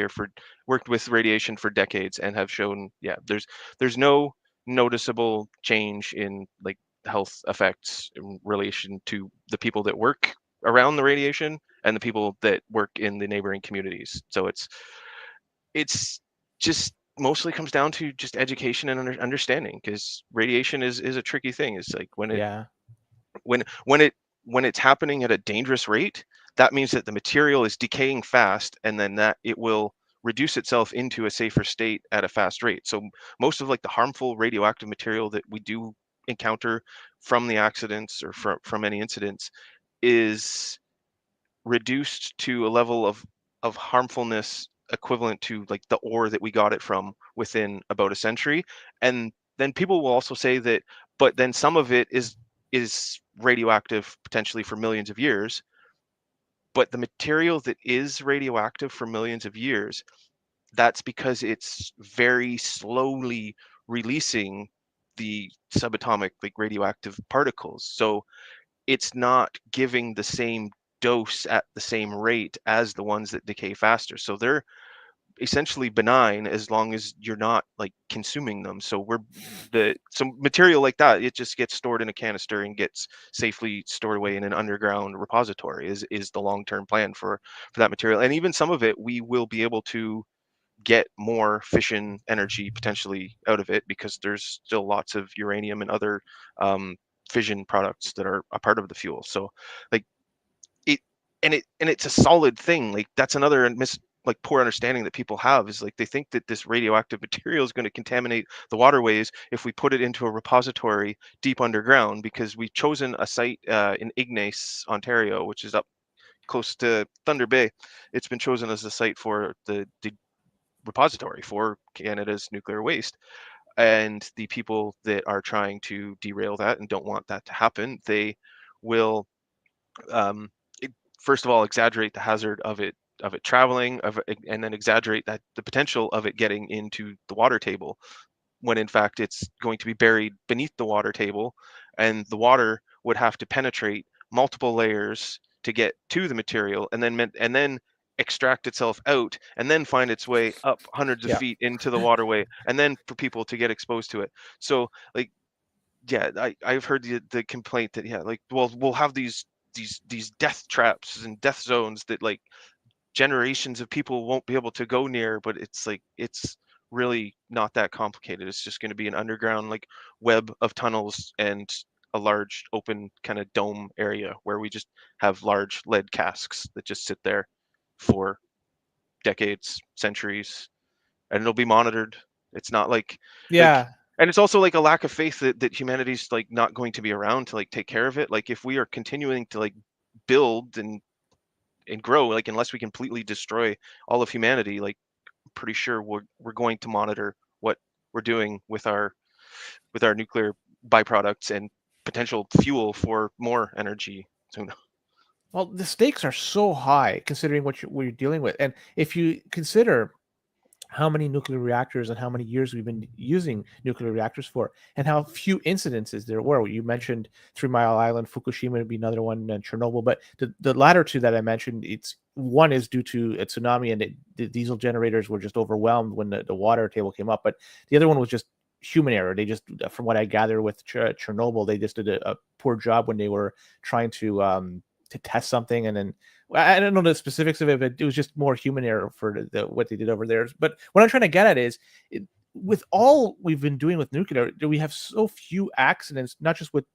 with radiation for decades and have shown, yeah, there's no noticeable change in like health effects in relation to the people that work around the radiation and the people that work in the neighboring communities. So it's just mostly comes down to just education and understanding, because radiation is a tricky thing. It's like Yeah. when when it when it's happening at a dangerous rate, that means that the material is decaying fast, and then that it will reduce itself into a safer state at a fast rate. So most of like the harmful radioactive material that we do encounter from the accidents or from any incidents is reduced to a level of harmfulness equivalent to like the ore that we got it from within about a century. And then people will also say that, but then some of it is radioactive potentially for millions of years. But the material that is radioactive for millions of years, that's because it's very slowly releasing the subatomic like radioactive particles. So it's not giving the same dose at the same rate as the ones that decay faster. So they're essentially benign as long as you're not like consuming them. So some material like that, it just gets stored in a canister and gets safely stored away in an underground repository is the long-term plan for that material. And even some of it, we will be able to get more fission energy potentially out of it, because there's still lots of uranium and other um, fission products that are a part of the fuel. So like it it's a solid thing. Like that's another like poor understanding that people have, is like they think that this radioactive material is going to contaminate the waterways if we put it into a repository deep underground, because we've chosen a site in Ignace, Ontario, which is up close to Thunder Bay. It's been chosen as a site for the repository for Canada's nuclear waste. And the people that are trying to derail that and don't want that to happen, they will um, first of all exaggerate the hazard of it traveling and then exaggerate that the potential of it getting into the water table, when in fact it's going to be buried beneath the water table, and the water would have to penetrate multiple layers to get to the material, and then extract itself out, and then find its way up hundreds of Yeah. feet into the waterway, and then for people to get exposed to it. So like yeah, I've heard the complaint that yeah, like well we'll have these death traps and death zones that like generations of people won't be able to go near, but it's like it's really not that complicated. It's just going to be an underground like web of tunnels and a large open kind of dome area where we just have large lead casks that just sit there for decades, centuries, and it'll be monitored. It's not like Yeah. and it's also like a lack of faith that humanity's like not going to be around to like take care of it. Like if we are continuing to like build and grow, like unless we completely destroy all of humanity, like I'm pretty sure we're going to monitor what we're doing with our nuclear byproducts and potential fuel for more energy soon. Well, the stakes are so high considering what you're dealing with. And if you consider how many nuclear reactors and how many years we've been using nuclear reactors for, and how few incidences there were. You mentioned Three Mile Island, Fukushima would be another one, and Chernobyl. But the latter two that I mentioned, it's one is due to a tsunami, and the diesel generators were just overwhelmed when the water table came up. But the other one was just human error. They just, from what I gather with Chernobyl, they just did a poor job when they were trying to test something, and then I don't know the specifics of it, but it was just more human error for what they did over there. But what I'm trying to get at is, with all we've been doing with nuclear, do we have so few accidents, not just with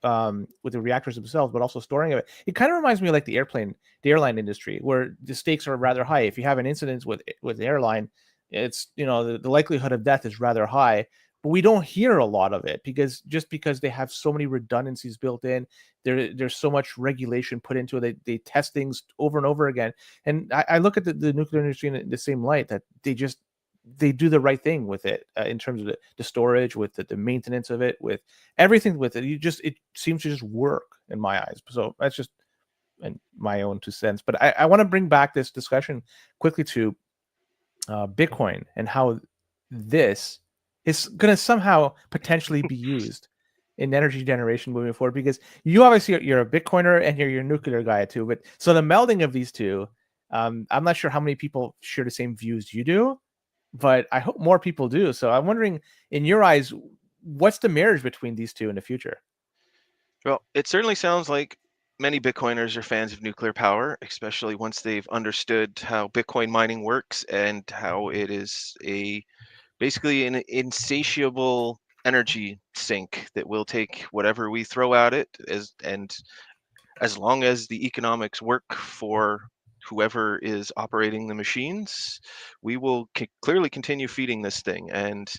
the reactors themselves, but also storing of it. It kind of reminds me of like the airline industry, where the stakes are rather high. If you have an incident with the airline, it's the likelihood of death is rather high, but we don't hear a lot of it because they have so many redundancies built in. There's so much regulation put into it. They test things over and over again. And I look at the nuclear industry in the same light, that they do the right thing with it, in terms of the storage, with the maintenance of it, with everything with it. It seems to just work in my eyes. So that's just in my own 2 cents. But I want to bring back this discussion quickly to Bitcoin, and how this is going to somehow potentially be used in energy generation moving forward. Because you obviously you're a Bitcoiner and you're a nuclear guy too. But so the melding of these two, I'm not sure how many people share the same views you do, but I hope more people do. So I'm wondering, in your eyes, what's the marriage between these two in the future? Well, it certainly sounds like many Bitcoiners are fans of nuclear power, especially once they've understood how Bitcoin mining works and how it is a basically an insatiable energy sink that will take whatever we throw at it as long as the economics work for whoever is operating the machines, we will clearly continue feeding this thing. And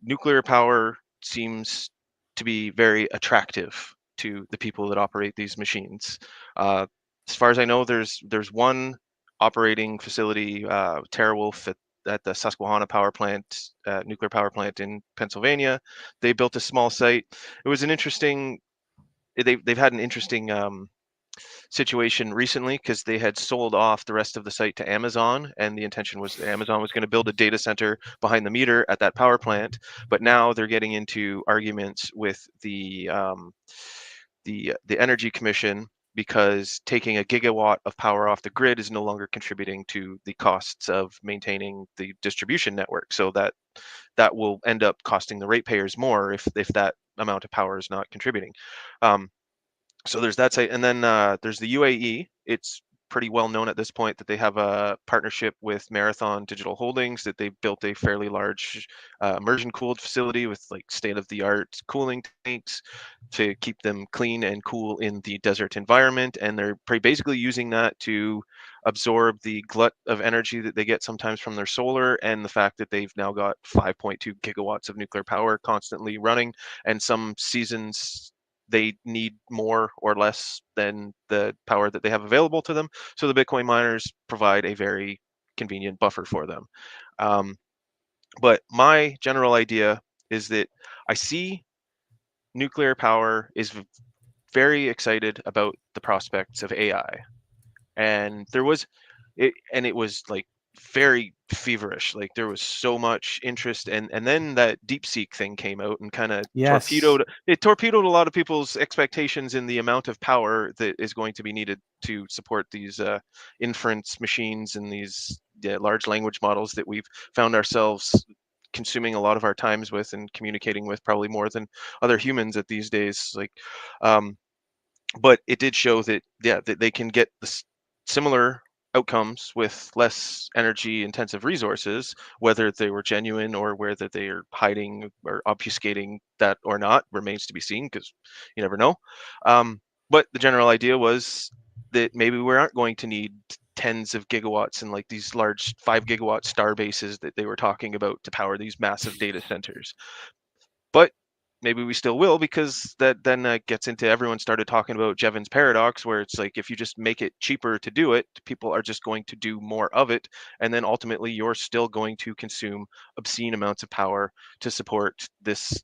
nuclear power seems to be very attractive to the people that operate these machines. Uh, as far as I know, there's one operating facility, TeraWulf at the Susquehanna power plant, nuclear power plant in Pennsylvania. They built a small site. It was an interesting. They've had an interesting situation recently because they had sold off the rest of the site to Amazon, and the intention was Amazon was going to build a data center behind the meter at that power plant. But now they're getting into arguments with the Energy Commission because taking a gigawatt of power off the grid is no longer contributing to the costs of maintaining the distribution network. So that will end up costing the ratepayers more if that amount of power is not contributing. Um, so there's that site, and then there's the UAE. It's pretty well known at this point that they have a partnership with Marathon Digital Holdings, that they've built a fairly large immersion cooled facility with like state of the art cooling tanks to keep them clean and cool in the desert environment. And they're basically using that to absorb the glut of energy that they get sometimes from their solar, and the fact that they've now got 5.2 gigawatts of nuclear power constantly running, and some seasons they need more or less than the power that they have available to them. So the Bitcoin miners provide a very convenient buffer for them. Um, but my general idea is that I see nuclear power is very excited about the prospects of AI. And it was like very feverish. Like there was so much interest, and then that DeepSeek thing came out and kind of Yes. torpedoed a lot of people's expectations in the amount of power that is going to be needed to support these inference machines and these large language models that we've found ourselves consuming a lot of our times with and communicating with, probably more than other humans at these days. Um, but it did show that, yeah, that they can get similar outcomes with less energy intensive resources, whether they were genuine or whether they are hiding or obfuscating that or not remains to be seen, because you never know. um, but the general idea was that maybe we aren't going to need tens of gigawatts and like these large 5 gigawatt star bases that they were talking about to power these massive data centers. But maybe we still will, because that then gets into, everyone started talking about Jevons paradox, where it's like if you just make it cheaper to do it, people are just going to do more of it, and then ultimately you're still going to consume obscene amounts of power to support this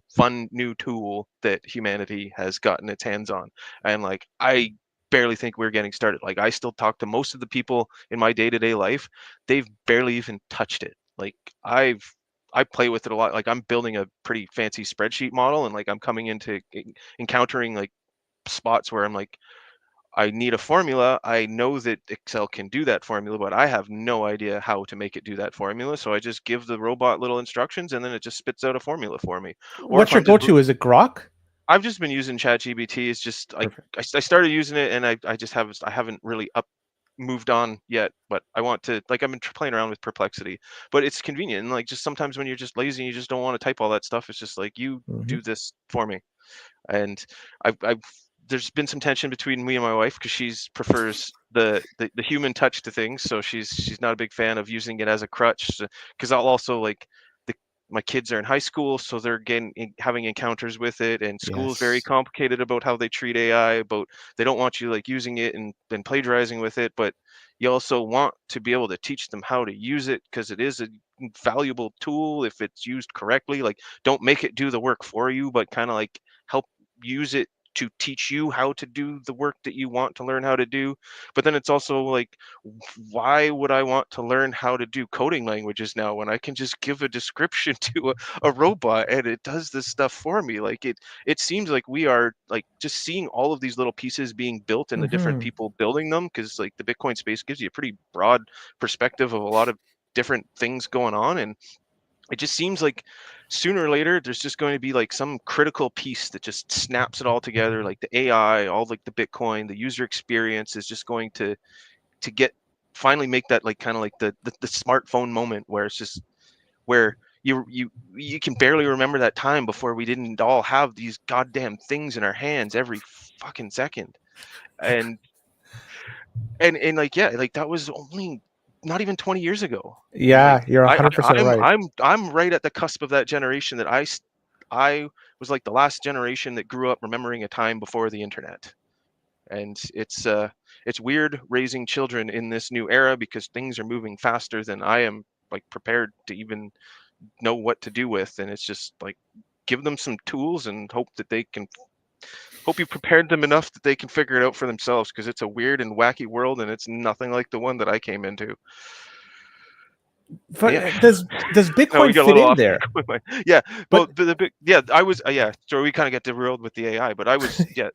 fun new tool that humanity has gotten its hands on. And like I barely think we're getting started. Like I still talk to most of the people in my day-to-day life, they've barely even touched it. Like I play with it a lot. Like I'm building a pretty fancy spreadsheet model, and like I'm coming into encountering like spots where I'm like, I need a formula. I know that Excel can do that formula, but I have no idea how to make it do that formula. So I just give the robot little instructions, and then it just spits out a formula for me. Or if What's your I'm just go-to? Is it Grok? I've just been using ChatGPT. It's just Perfect. I started using it, and I just haven't really moved on yet. But I want to, like, I've been playing around with Perplexity, but it's convenient. And like just sometimes when you're just lazy and you just don't want to type all that stuff, it's just like, you Mhm. do this for me. And I've there's been some tension between me and my wife, because she's prefers the human touch to things, so she's not a big fan of using it as a crutch. Because I'll also like the my kids are in high school, so they're having encounters with it, and school's very Yes. complicated about how they treat AI. About they don't want you like using it and plagiarizing with it, but you also want to be able to teach them how to use it, because it is a valuable tool if it's used correctly. Like don't make it do the work for you, but kind of like help use it to teach you how to do the work that you want to learn how to do. But then it's also like, why would I want to learn how to do coding languages now when I can just give a description to a robot and it does this stuff for me? Like it seems like we are like just seeing all of these little pieces being built and the different Mhm. people building them, because like the Bitcoin space gives you a pretty broad perspective of a lot of different things going on. And it just seems like sooner or later there's just going to be like some critical piece that just snaps it all together, like the AI, all like the Bitcoin, the user experience is just going to get finally make that like kind of like the smartphone moment where it's just where you can barely remember that time before we didn't all have these goddamn things in our hands every fucking second. And and like yeah, like that was only not even 20 years ago. And like Yeah, you're I, 100% I'm right. I'm I'm right at the cusp of that generation that I was like the last generation that grew up remembering a time before the internet. And it's weird raising children in this new era because things are moving faster than I am like prepared to even know what to do with. And it's just like give them some tools and hope you prepared them enough that they can figure it out for themselves, because it's a weird and wacky world and it's nothing like the one that I came into. But Yeah. does No, we Bitcoin got a fit little in off there? with my yeah. Well, But the big yeah, I was yeah. So we kind of get derailed with the AI, but I was yeah.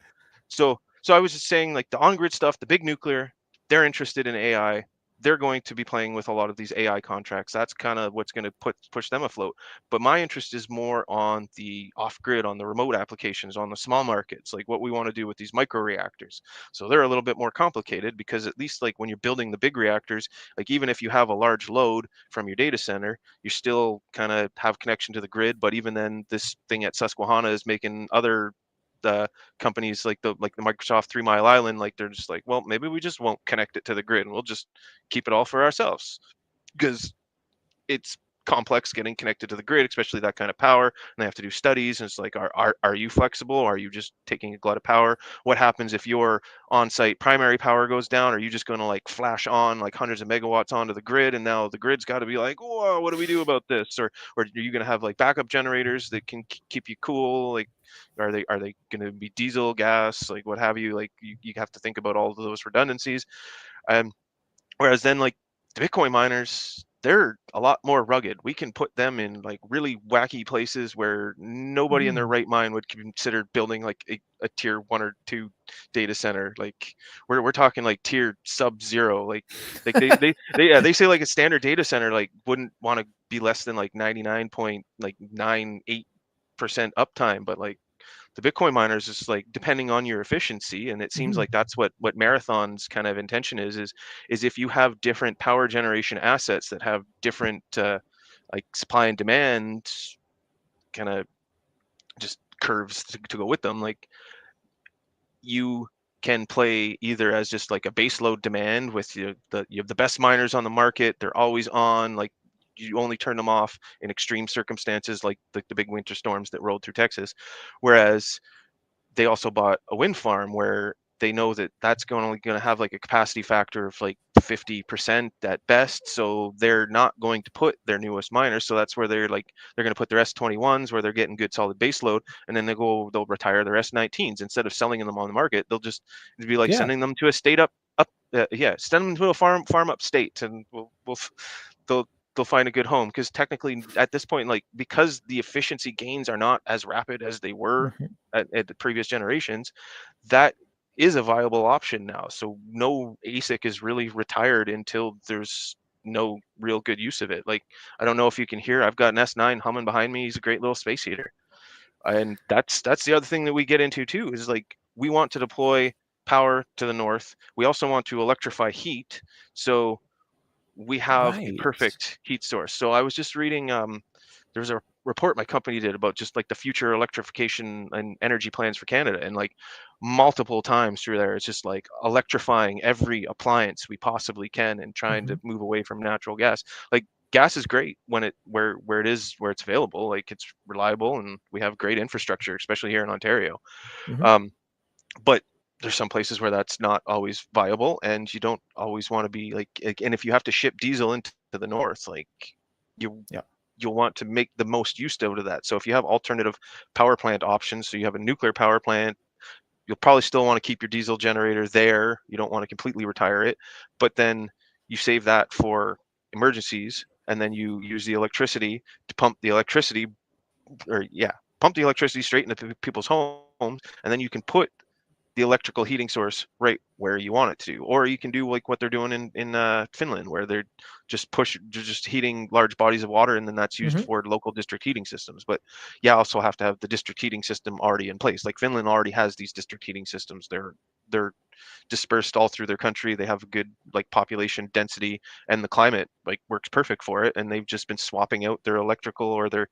So I was just saying like the on-grid stuff, the big nuclear, they're interested in AI. They're going to be playing with a lot of these AI contracts. That's kind of what's going to push them afloat. But my interest is more on the off-grid, on the remote applications, on the small markets, like what we want to do with these micro reactors. So they're a little bit more complicated because at least like when you're building the big reactors, like even if you have a large load from your data center, you still kind of have connection to the grid. But even then, this thing at Susquehanna is making other companies like the Microsoft 3 Mile Island, like they're just like, well, maybe we just won't connect it to the grid and we'll just keep it all for ourselves, because it's complex getting connected to the grid, especially that kind of power. And they have to do studies. And it's like, are you flexible? Or are you just taking a glut of power? What happens if your on-site primary power goes down? Are you just going to like flash on like hundreds of megawatts onto the grid? And now the grid's got to be like, whoa, what do we do about this? Or are you going to have like backup generators that can keep you cool? Like, are they going to be diesel, gas, like what have you? Like you have to think about all of those redundancies. Um, Whereas then like the Bitcoin miners, they're a lot more rugged. We can put them in like really wacky places where nobody in their mm, right mind would consider building like a tier 1 or 2 data center. Like we're talking like tier sub-zero. Like they say like a standard data center like wouldn't want to be less than like 99.98% uptime, but like the Bitcoin miners is like depending on your efficiency, and it seems mm, like that's what Marathon's kind of intention is if you have different power generation assets that have different like supply and demand kind of just curves to go with them, like you can play either as just like a base load demand with you have the best miners on the market, they're always on, like you only turn them off in extreme circumstances like the big winter storms that rolled through Texas. Whereas they also bought a wind farm where they know that that's only going to have like a capacity factor of like 50% at best. So they're not going to put their newest miners. So that's where they're going to put their S21s where they're getting good solid base load. And then they'll retire their S19s instead of selling them on the market. They'll just it'd be like yeah. sending them to a state yeah, send them to a farm upstate, and they'll they'll find a good home, because technically at this point, like because the efficiency gains are not as rapid as they were Mhm. at the previous generations, that is a viable option now. So no ASIC is really retired until there's no real good use of it. Like I don't know if you can hear, I've got an S9 humming behind me. He's a great little space heater. And that's the other thing that we get into too, is like we want to deploy power to the north. We also want to electrify heat. So we have the Right. perfect heat source. So I was just reading, there was a report my company did about just like the future electrification and energy plans for Canada, and like multiple times through there, it's just like electrifying every appliance we possibly can and trying Hmm. to move away from natural gas. Like gas is great when where it's available, like it's reliable, and we have great infrastructure, especially here in Ontario. Hmm. Um, but there's some places where that's not always viable, and you don't always want to be like and if you have to ship diesel into the north, like you Yeah. you'll want to make the most use out of that. So if you have alternative power plant options, so you have a nuclear power plant, you'll probably still want to keep your diesel generator there. You don't want to completely retire it, but then you save that for emergencies, and then you use the electricity to pump the electricity straight into people's homes, and then you can put the electrical heating source right where you want it to. Or you can do like what they're doing in Finland, where they're just heating large bodies of water, and then that's used Hmm. for local district heating systems. But yeah, also have to have the district heating system already in place. Like Finland already has these district heating systems. They're dispersed all through their country. They have a good like population density, and the climate like works perfect for it. And they've just been swapping out their electrical or their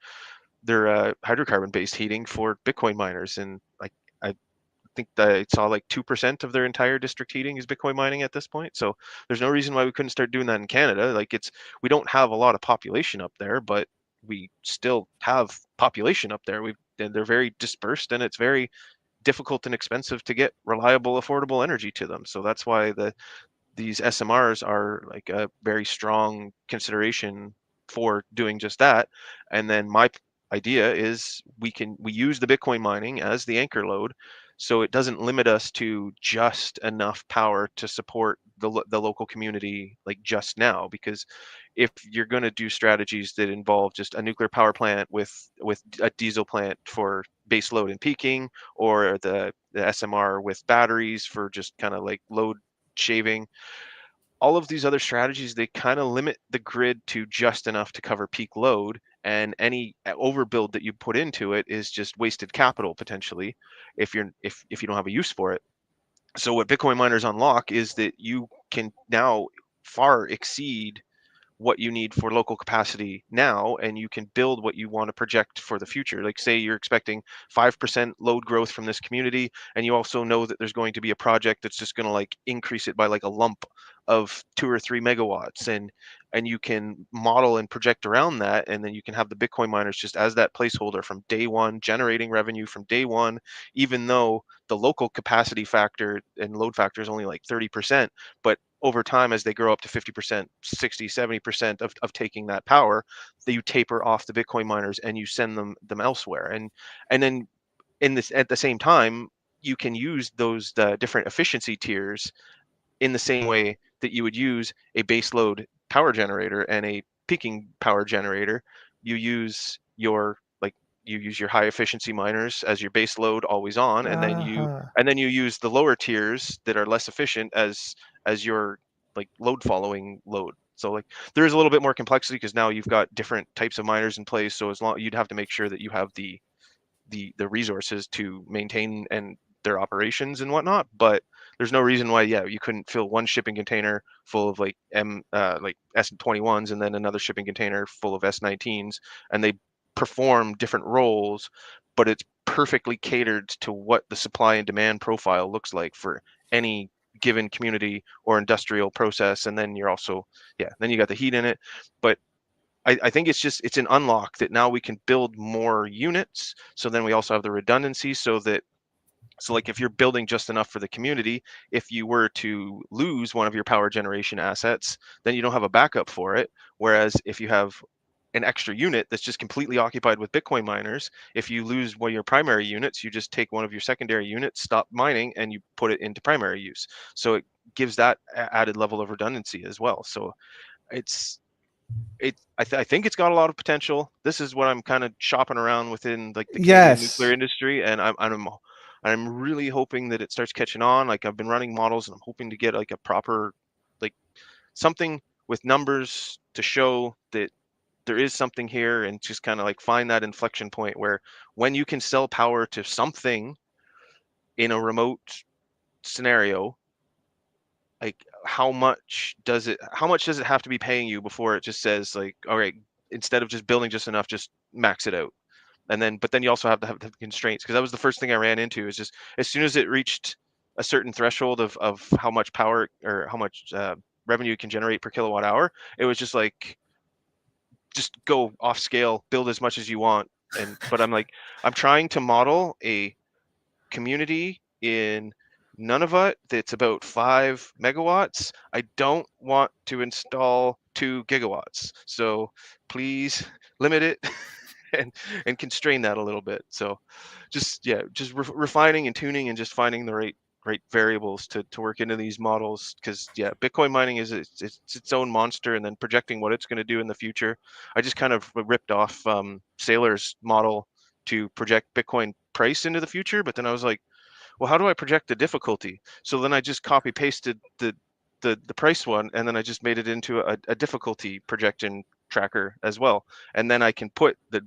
hydrocarbon based heating for Bitcoin miners. And like I think that I saw like 2% of their entire district heating is Bitcoin mining at this point. So there's no reason why we couldn't start doing that in Canada. Like we don't have a lot of population up there, but we still have population up there. And they're very dispersed, and it's very difficult and expensive to get reliable, affordable energy to them. So that's why these SMRs are like a very strong consideration for doing just that. And then my idea is we use the Bitcoin mining as the anchor load, so it doesn't limit us to just enough power to support the local community like just now. Because if you're going to do strategies that involve just a nuclear power plant with a diesel plant for base load and peaking, or the SMR with batteries for just kind of like load shaving, all of these other strategies, they kind of limit the grid to just enough to cover peak load, and any overbuild that you put into it is just wasted capital potentially if you don't have a use for it. So what Bitcoin miners unlock is that you can now far exceed what you need for local capacity now, and you can build what you want to project for the future. Like say you're expecting 5% load growth from this community, and you also know that there's going to be a project that's just going to like increase it by like a lump of 2 or 3 megawatts, and you can model and project around that, and then you can have the Bitcoin miners just as that placeholder from day one, generating revenue from day one, even though the local capacity factor and load factor is only like 30%. But over time, as they grow up to 50%, 60, 70% of taking that power, that you taper off the Bitcoin miners and you send them elsewhere. And then in this at the same time, you can use those the different efficiency tiers in the same way that you would use a baseload power generator and a peaking power generator. You use your like you use your high efficiency miners as your base load always on, and then Uh-huh. you use the lower tiers that are less efficient as your like load following load. So like there is a little bit more complexity because now you've got different types of miners in place. So as long you'd have to make sure that you have the resources to maintain and their operations and whatnot. But there's no reason why you couldn't fill one shipping container full of like like S21s, and then another shipping container full of S19s, and they perform different roles, but it's perfectly catered to what the supply and demand profile looks like for any given community or industrial process. And then you're also then you got the heat in it. But I think it's an unlock that now we can build more units. So then we also have the redundancy, so like if you're building just enough for the community, if you were to lose one of your power generation assets, then you don't have a backup for it. Whereas if you have an extra unit that's just completely occupied with Bitcoin miners, if you lose one of your primary units, you just take one of your secondary units, stop mining, and you put it into primary use. So it gives that added level of redundancy as well. So it's I think it's got a lot of potential. This is what I'm kind of shopping around within like the Canadian nuclear Yes. industry, and I'm really hoping that it starts catching on. Like I've been running models, and I'm hoping to get like a proper like something with numbers to show that there is something here, and just kind of like find that inflection point where when you can sell power to something in a remote scenario, like how much does it have to be paying you before it just says like, all right, instead of just building just enough, just max it out. And then but then you also have to have the constraints, because that was the first thing I ran into, is just as soon as it reached a certain threshold of how much power or how much revenue you can generate per kilowatt hour, it was just like, just go off scale, build as much as you want. And but I'm trying to model a community in Nunavut that's about 5 megawatts. I don't want to install 2 gigawatts. So please limit it and constrain that a little bit. So just refining and tuning and just finding the right variables to work into these models, because Bitcoin mining is its own monster, and then projecting what it's going to do in the future. I just kind of ripped off Saylor's model to project Bitcoin price into the future, but then I was like, well, how do I project the difficulty? So then I just copy pasted the price one, and then I just made it into a difficulty projection tracker as well. And then I can put the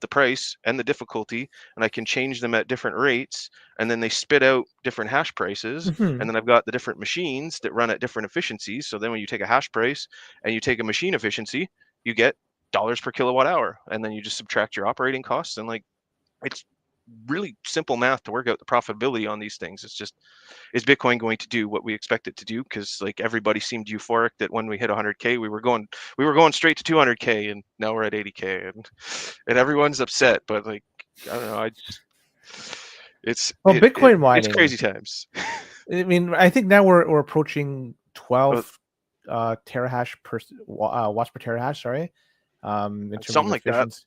price and the difficulty, and I can change them at different rates, and then they spit out different hash prices. Hmm. And then I've got the different machines that run at different efficiencies. So then when you take a hash price and you take a machine efficiency, you get dollars per kilowatt hour, and then you just subtract your operating costs, and like it's really simple math to work out the profitability on these things. It's just, is Bitcoin going to do what we expect it to do? Because like everybody seemed euphoric that when we hit 100K, we were going straight to 200K, and now we're at 80K, and everyone's upset. But like, I don't know, Well, Bitcoin it's mining. crazy times. I mean, I think now we're approaching But 12 terahash per watts per terahash. Sorry, in terms of something like that. efficiency.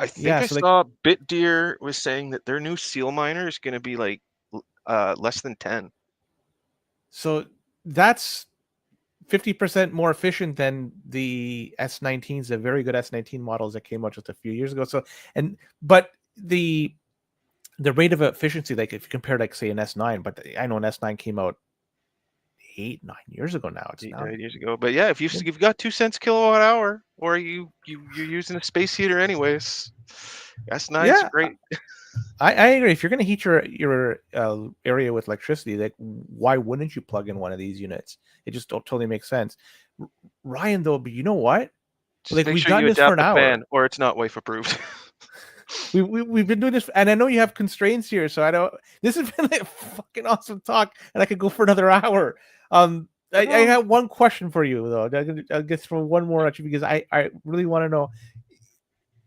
I think Yeah. I So like, saw BitDeer was saying that their new seal miner is going to be like less than 10. so that's 50% more efficient than the S19s, the very good S19 models that came out just a few years ago. So, but the rate of efficiency, like if you compare, like say an S9, but I know an S9 came out 8, 9 years ago now. It's Eight, now, 9 years ago. But yeah, if yeah, you've got 2 cents kilowatt hour, or you're using a space heater anyways, S9's yeah, great. I agree. If you're going to heat your area with electricity, like why wouldn't you plug in one of these units? It just don't totally make sense. Ryan, though, but you know what? Just Like make we've sure done you this for adapt an the hour. fan, or it's not wife approved. We've been doing this, and I know you have constraints here, so I don't. This has been like a fucking awesome talk, and I could go for another hour. I Oh, have one question for you though. I'll get throw one more at you because I really want to know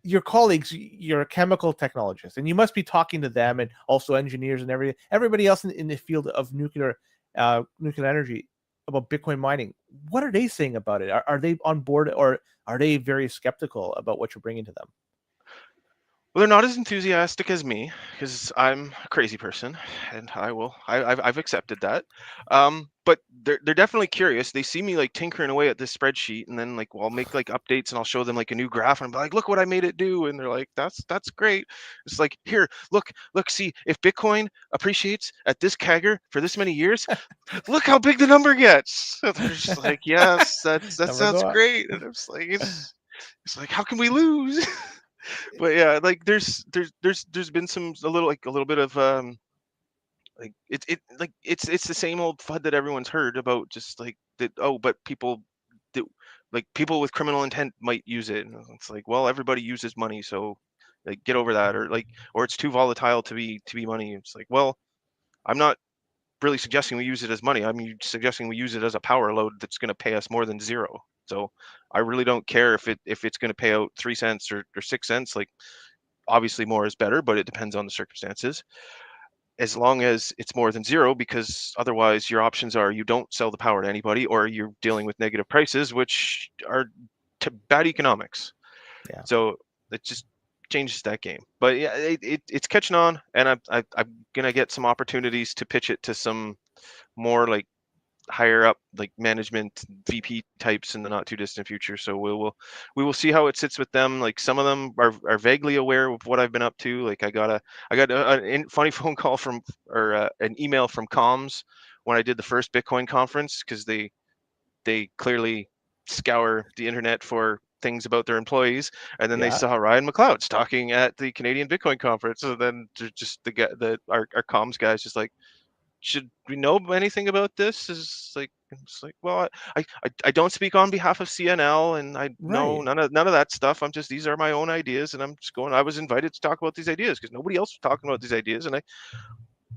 your colleagues. You're a chemical technologist, and you must be talking to them, and also engineers and everybody else in the field of nuclear energy about Bitcoin mining. What are they saying about it? Are they on board, or are they very skeptical about what you're bringing to them? well, they're not as enthusiastic as me because I'm a crazy person, and I've accepted that. But they're definitely curious. They see me like tinkering away at this spreadsheet, and then like, well, I'll make like updates, and I'll show them like a new graph, and I'm like, look what I made it do, and they're like, that's great. It's like, here, look, see, if Bitcoin appreciates at this CAGR for this many years, look how big the number gets. And they're just like, yes, that Never sounds go up. great, and I'm just like, it's like, how can we lose? But yeah, like there's been a little bit of like it's the same old FUD that everyone's heard about, just like that. Oh, but people do, like people with criminal intent might use it, and it's like, well, everybody uses money, so like get over that. Or like, or it's too volatile to be money. It's like, well, I'm not really suggesting we use it as money. I'm suggesting we use it as a power load that's going to pay us more than zero. So I really don't care if it's going to pay out 3 cents or 6 cents. Like, obviously more is better, but it depends on the circumstances. As long as it's more than zero, because otherwise your options are you don't sell the power to anybody, or you're dealing with negative prices, which are bad economics. Yeah. So it just changes that game. But yeah, it's catching on, and I'm gonna get some opportunities to pitch it to some more like higher up, like management VP types in the not too distant future. So we will see how it sits with them. Like some of them are vaguely aware of what I've been up to. Like I got a funny phone call from, or an email from comms when I did the first Bitcoin conference, because they clearly scour the internet for things about their employees, and then they Yeah. saw Ryan McLeod's talking at the Canadian Bitcoin conference. So then just the guy, our comms guys, just like, should we know anything about this? Is like, it's like, well, I don't speak on behalf of CNL, and I know Right. none of that stuff. I'm just, these are my own ideas, and I'm just going. I was invited to talk about these ideas because nobody else was talking about these ideas, and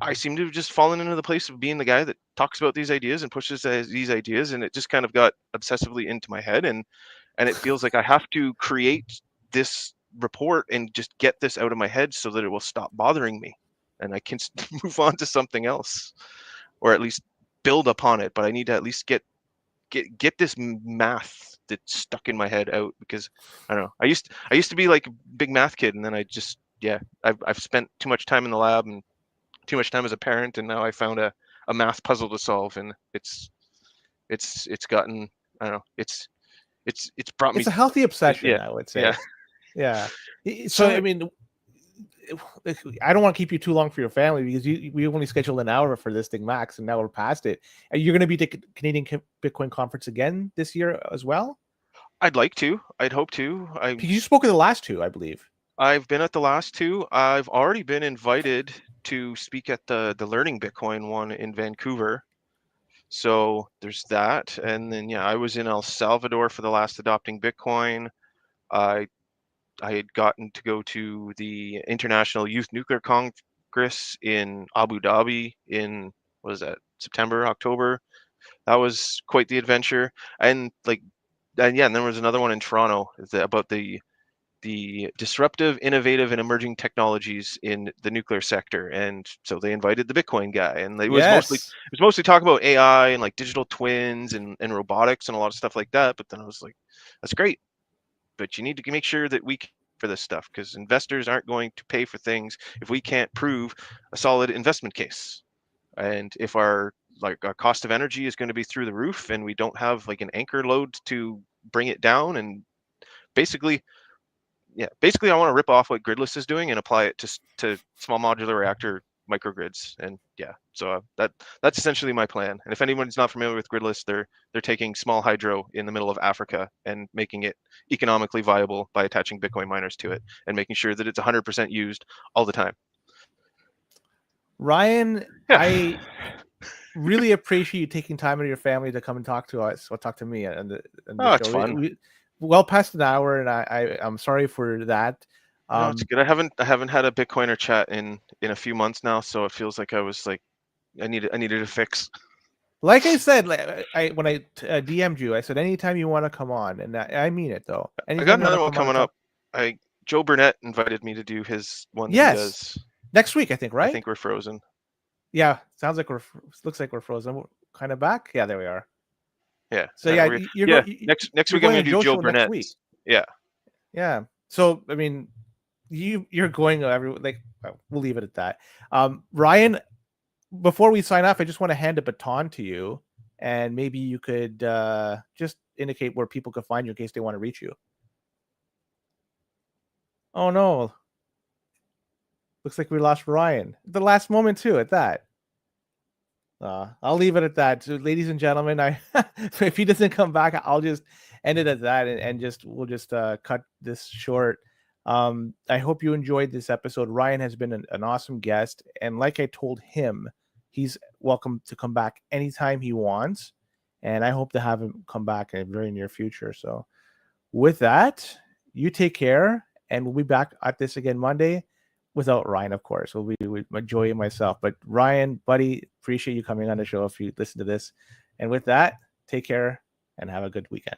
I seem to have just fallen into the place of being the guy that talks about these ideas and pushes these ideas, and it just kind of got obsessively into my head, and it feels like I have to create this report and just get this out of my head so that it will stop bothering me, and I can move on to something else, or at least build upon it. But I need to at least get this math that's stuck in my head out, because I don't know. I used to be like a big math kid, and then I just, yeah, I've spent too much time in the lab and too much time as a parent, and now I found a math puzzle to solve, and it's gotten, I don't know, it's brought It's me, a healthy yeah, obsession, I would yeah. say. Yeah. So I So mean, I don't want to keep you too long for your family because we only scheduled an hour for this thing max, and now we're past it. And you're going to be at the Canadian Bitcoin conference again this year as well? I'd like to. I'd hope to. Because you spoke at the last two, I believe. I've been at the last two. I've already been invited to speak at the Learning Bitcoin one in Vancouver. So there's that. And then yeah, I was in El Salvador for the last Adopting Bitcoin. I I had gotten to go to the International Youth Nuclear Congress in Abu Dhabi in, what is that, September, October. That was quite the adventure. And like, and yeah, and there was another one in Toronto about the disruptive, innovative, and emerging technologies in the nuclear sector. And so they invited the Bitcoin guy, and Yes. it was mostly talk about AI and like digital twins and robotics and a lot of stuff like that. But then I was like, that's great, but you need to make sure that we can for this stuff, because investors aren't going to pay for things if we can't prove a solid investment case. And if our cost of energy is going to be through the roof and we don't have like an anchor load to bring it down, and basically basically I want to rip off what Gridless is doing and apply it to small modular reactor microgrids. And yeah, so that's essentially my plan. And if anyone's not familiar with Gridless, they're taking small hydro in the middle of Africa and making it economically viable by attaching Bitcoin miners to it and making sure that it's 100% used all the time. Ryan, Yeah. I really appreciate you taking time out of your family to come and talk to us or talk to me and the Oh, it's show. fun. We well past an hour, and I'm sorry for that. No, it's good. I haven't had a Bitcoiner chat in a few months now, so it feels like I was like I needed a fix. Like I said, when I DM'd you, I said anytime you want to come on, and I mean it though. I got Anytime you want another to one come on and coming up. talk. Joe Burnett invited me to do his one that he Yes, does. next week I think, I right? think we're frozen. Yeah, sounds like looks like we're frozen. We're kind of back. Yeah, there we are. Yeah. So yeah, Next you're week I'm going gonna to do Joe's Joe show next week. Burnett's. Yeah. Yeah. So I mean, you're going we'll leave it at that. Ryan, before we sign off, I just want to hand a baton to you, and maybe you could just indicate where people could find you in case they want to reach you. Oh no, looks like we lost Ryan. The last moment too. At that, I'll leave it at that. So, ladies and gentlemen, if he doesn't come back, I'll just end it at that, and we'll just cut this short. I hope you enjoyed this episode. Ryan has been an awesome guest, and like I told him, he's welcome to come back anytime he wants, and I hope to have him come back in a very near future. So, with that, you take care, and we'll be back at this again Monday. Without Ryan, of course, we'll be with Joey and myself. But Ryan, buddy, appreciate you coming on the show if you listen to this. And with that, take care and have a good weekend.